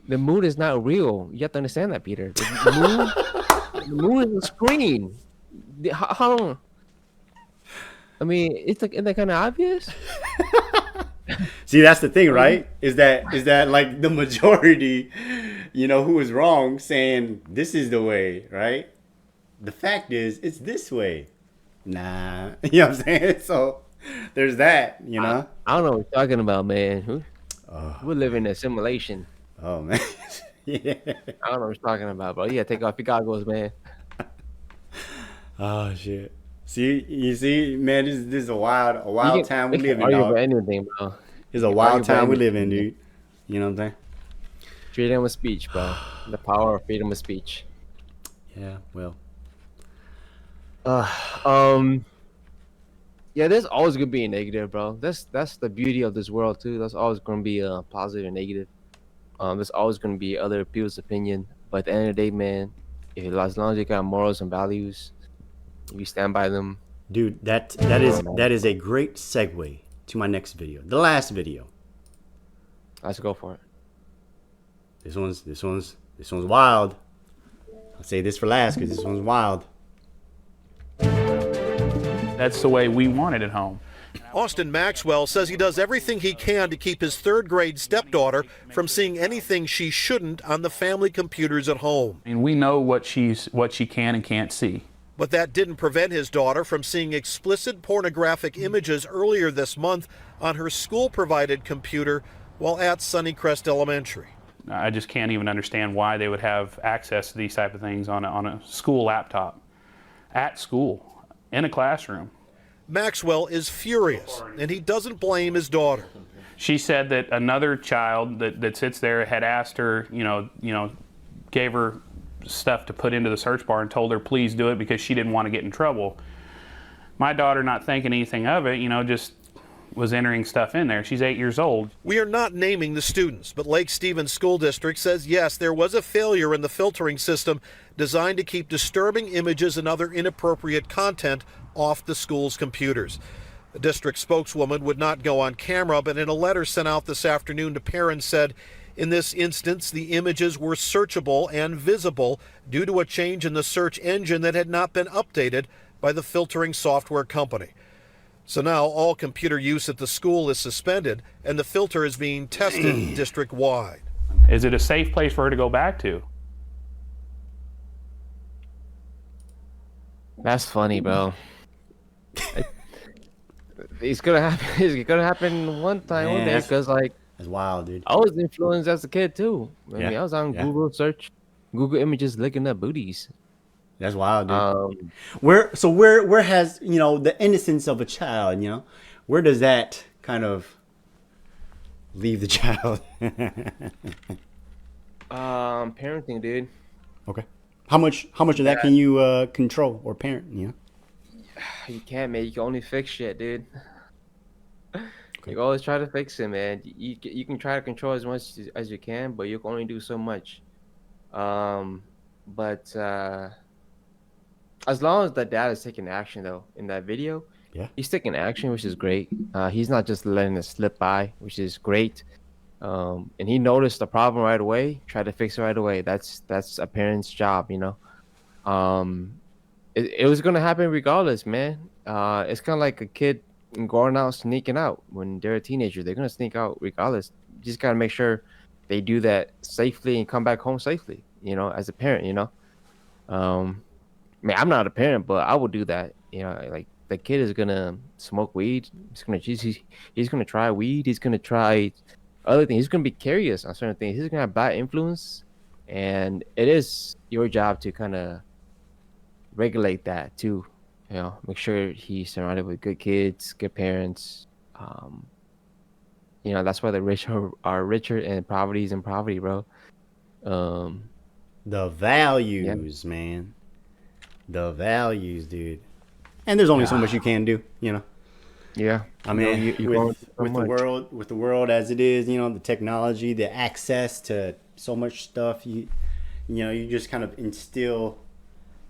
The moon is not real. You have to understand that, Peter. The moon is a screen. How long? I mean, isn't that kind of obvious? See, that's the thing, right? Is that like the majority, you know, who is wrong saying this is the way, right? The fact is, it's this way. Nah, you know what I'm saying? So there's that, you know. I don't know what you're talking about, man. We're living in a simulation. Oh man, yeah. I don't know what you're talking about, bro. Yeah, take off your goggles, man. Oh shit. See, you see, man, this is a wild time we live in, argue dog. about anything, bro. It's a Argue wild about time we live in, anything. dude. You know what I'm saying? Freedom of speech, bro. The power of freedom of speech. Yeah, well. Yeah, there's always gonna be a negative, bro. That's the beauty of this world too. There's always gonna be a positive and negative. There's always gonna be other people's opinion, but at the end of the day, man, as long as you got morals and values, if you stand by them. Dude, that is a great segue to my next video. The last video. Let's go for it. This one's wild. I'll say this for last because this one's wild. That's the way we want it at home. Austin Maxwell says he does everything he can to keep his third-grade stepdaughter from seeing anything she shouldn't on the family computers at home. I mean, we know what she can and can't see. But that didn't prevent his daughter from seeing explicit pornographic images earlier this month on her school-provided computer while at Sunnycrest Elementary. I just can't even understand why they would have access to these type of things on a school laptop, at school, in a classroom. Maxwell is furious, and he doesn't blame his daughter. She said that another child that sits there had asked her, gave her stuff to put into the search bar and told her please do it because she didn't want to get in trouble. My daughter, not thinking anything of it, just was entering stuff in there. She's 8 years old. We are not naming the students, but Lake Stevens School District says yes, there was a failure in the filtering system designed to keep disturbing images and other inappropriate content off the school's computers. The district spokeswoman would not go on camera, but in a letter sent out this afternoon to parents said, in this instance, the images were searchable and visible due to a change in the search engine that had not been updated by the filtering software company. So now all computer use at the school is suspended and the filter is being tested district-wide. Is it a safe place for her to go back to? That's funny, bro. It's gonna happen. It's gonna happen one time, one day. Because that's wild, dude. I was influenced as a kid too. I Yeah. mean, I was on Google search, Google Images, looking up booties. That's wild, dude. Where has the innocence of a child? Where does that kind of leave the child? Parenting, dude. Okay. How much of that can you control or parent? You know. You can't, man. You can only fix shit, dude. You always try to fix it, man. You can try to control as much as you can, but you can only do so much. But as long as the dad is taking action, though, in that video, yeah, he's taking action, which is great. He's not just letting it slip by, which is great. And he noticed the problem right away, tried to fix it right away. That's a parent's job, you know. It was gonna happen regardless, man. It's kind of like a kid going out sneaking out when they're a teenager. They're gonna sneak out regardless. You just gotta make sure they do that safely and come back home safely, you know, as a parent, you know. I mean, I'm not a parent, but I would do that, you know. Like, the kid is gonna smoke weed, he's gonna try weed, he's gonna try other things, he's gonna be curious on certain things, he's gonna have bad influence, and it is your job to kind of regulate that too, you know. Make sure he's surrounded with good kids, good parents. You know, that's why the rich are richer and poverty is in poverty, bro. The values, man. The values, dude. And there's only so much you can do, you know. Yeah. I mean, you with the world as it is, you know, the technology, the access to so much stuff, you know, you just kind of instill,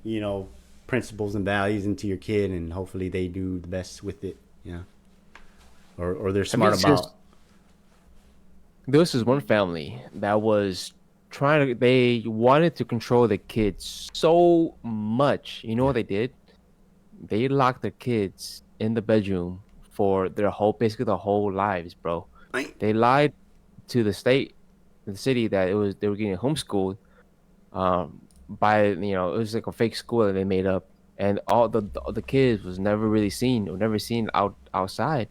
you know, principles and values into your kid, and hopefully they do the best with it, you know. Or they're smart about. There was this one family that was they wanted to control the kids so much. You know what they did? They locked the kids in the bedroom for basically their whole lives, bro. They lied to the city that they were getting homeschooled by, you know, it was like a fake school that they made up, and all the kids was never really seen outside.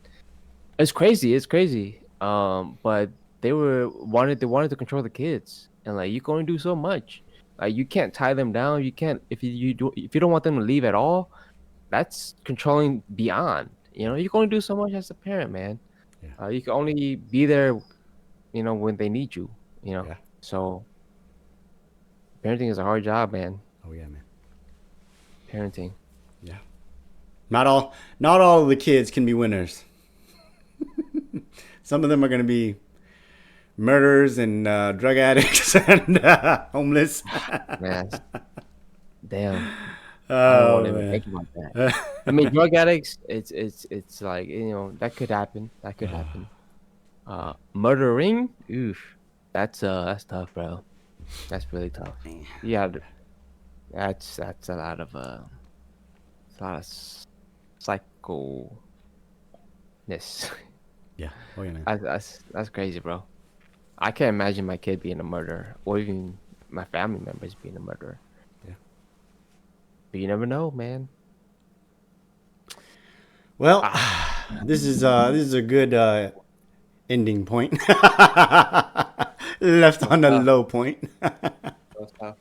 It's crazy. But they wanted to control the kids, and like, you can only do so much. Like, you can't tie them down. You can't, if you don't want them to leave at all, that's controlling beyond. You know, you can only do so much as a parent, man. Yeah. You can only be there, you know, when they need you. You know, so parenting is a hard job, man. Oh yeah, man. Parenting. Yeah. Not all of the kids can be winners. Some of them are going to be murderers and drug addicts and homeless. Man, damn. I don't want to even think about that. I mean, drug addicts, it's like, you know, that could happen. Murdering, oof, that's tough, bro. That's really tough. Yeah, that's a lot of psychoness. Yeah. Oh yeah, man. That's crazy, bro. I can't imagine my kid being a murderer, or even my family members being a murderer. Yeah. But you never know, man. Well, this is a good ending point. Left on a low point. That was tough.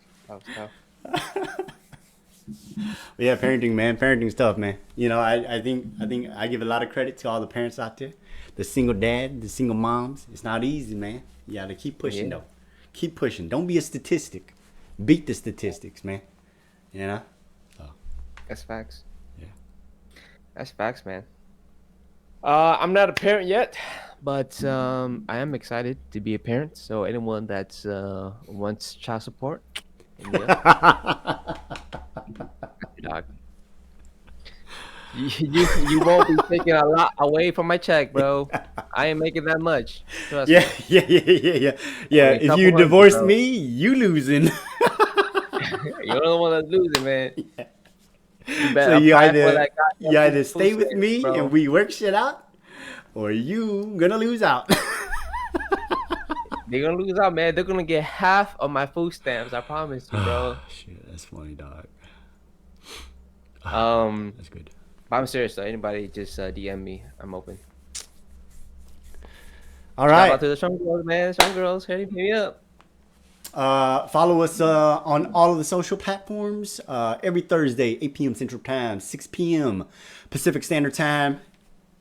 But yeah, parenting, man. Parenting's tough, man. You know, I think I give a lot of credit to all the parents out there. The single dad, the single moms. It's not easy, man. You gotta keep pushing, though. Keep pushing. Don't be a statistic. Beat the statistics, man. You know? So. That's facts. Yeah. That's facts, man. I'm not a parent yet, but I am excited to be a parent. So anyone that wants child support, dog. You won't be taking a lot away from my check, bro. I ain't making that much. Trust me. Yeah. If you divorce me, you losing. You're the one that's losing, man. Yeah. So you either stay with me and we work shit out, or you gonna lose out. They're gonna lose out, man. They're gonna get half of my food stamps. I promise you, bro. Shit, that's funny, dog. That's good. I'm serious though. Anybody just DM me. I'm open. All right. Shout out to the Strong Girls, man. Strong Girls, hit me up. Follow us on all of the social platforms. Every Thursday, 8 p.m. Central Time, 6 p.m. Pacific Standard Time.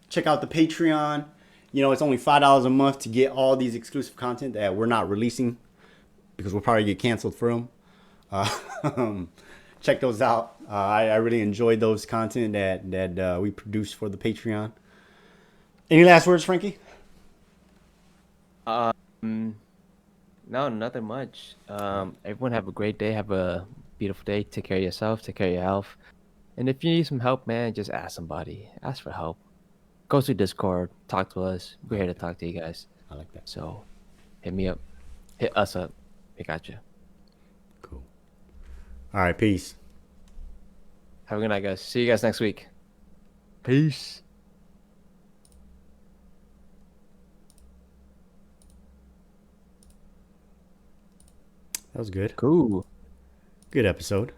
Check out the Patreon. You know, it's only $5 a month to get all these exclusive content that we're not releasing because we'll probably get canceled for them. Check those out. I really enjoyed those content that we produced for the Patreon. Any last words, Frankie? No, nothing much. Everyone have a great day. Have a beautiful day. Take care of yourself. Take care of your health. And if you need some help, man, just ask somebody. Ask for help. Go to Discord. Talk to us. We're here to talk to you guys. I like that. So, hit me up. Hit us up. We got you. Cool. All right, peace. Have a good night, guys. See you guys next week. Peace. That was good. Cool. Good episode.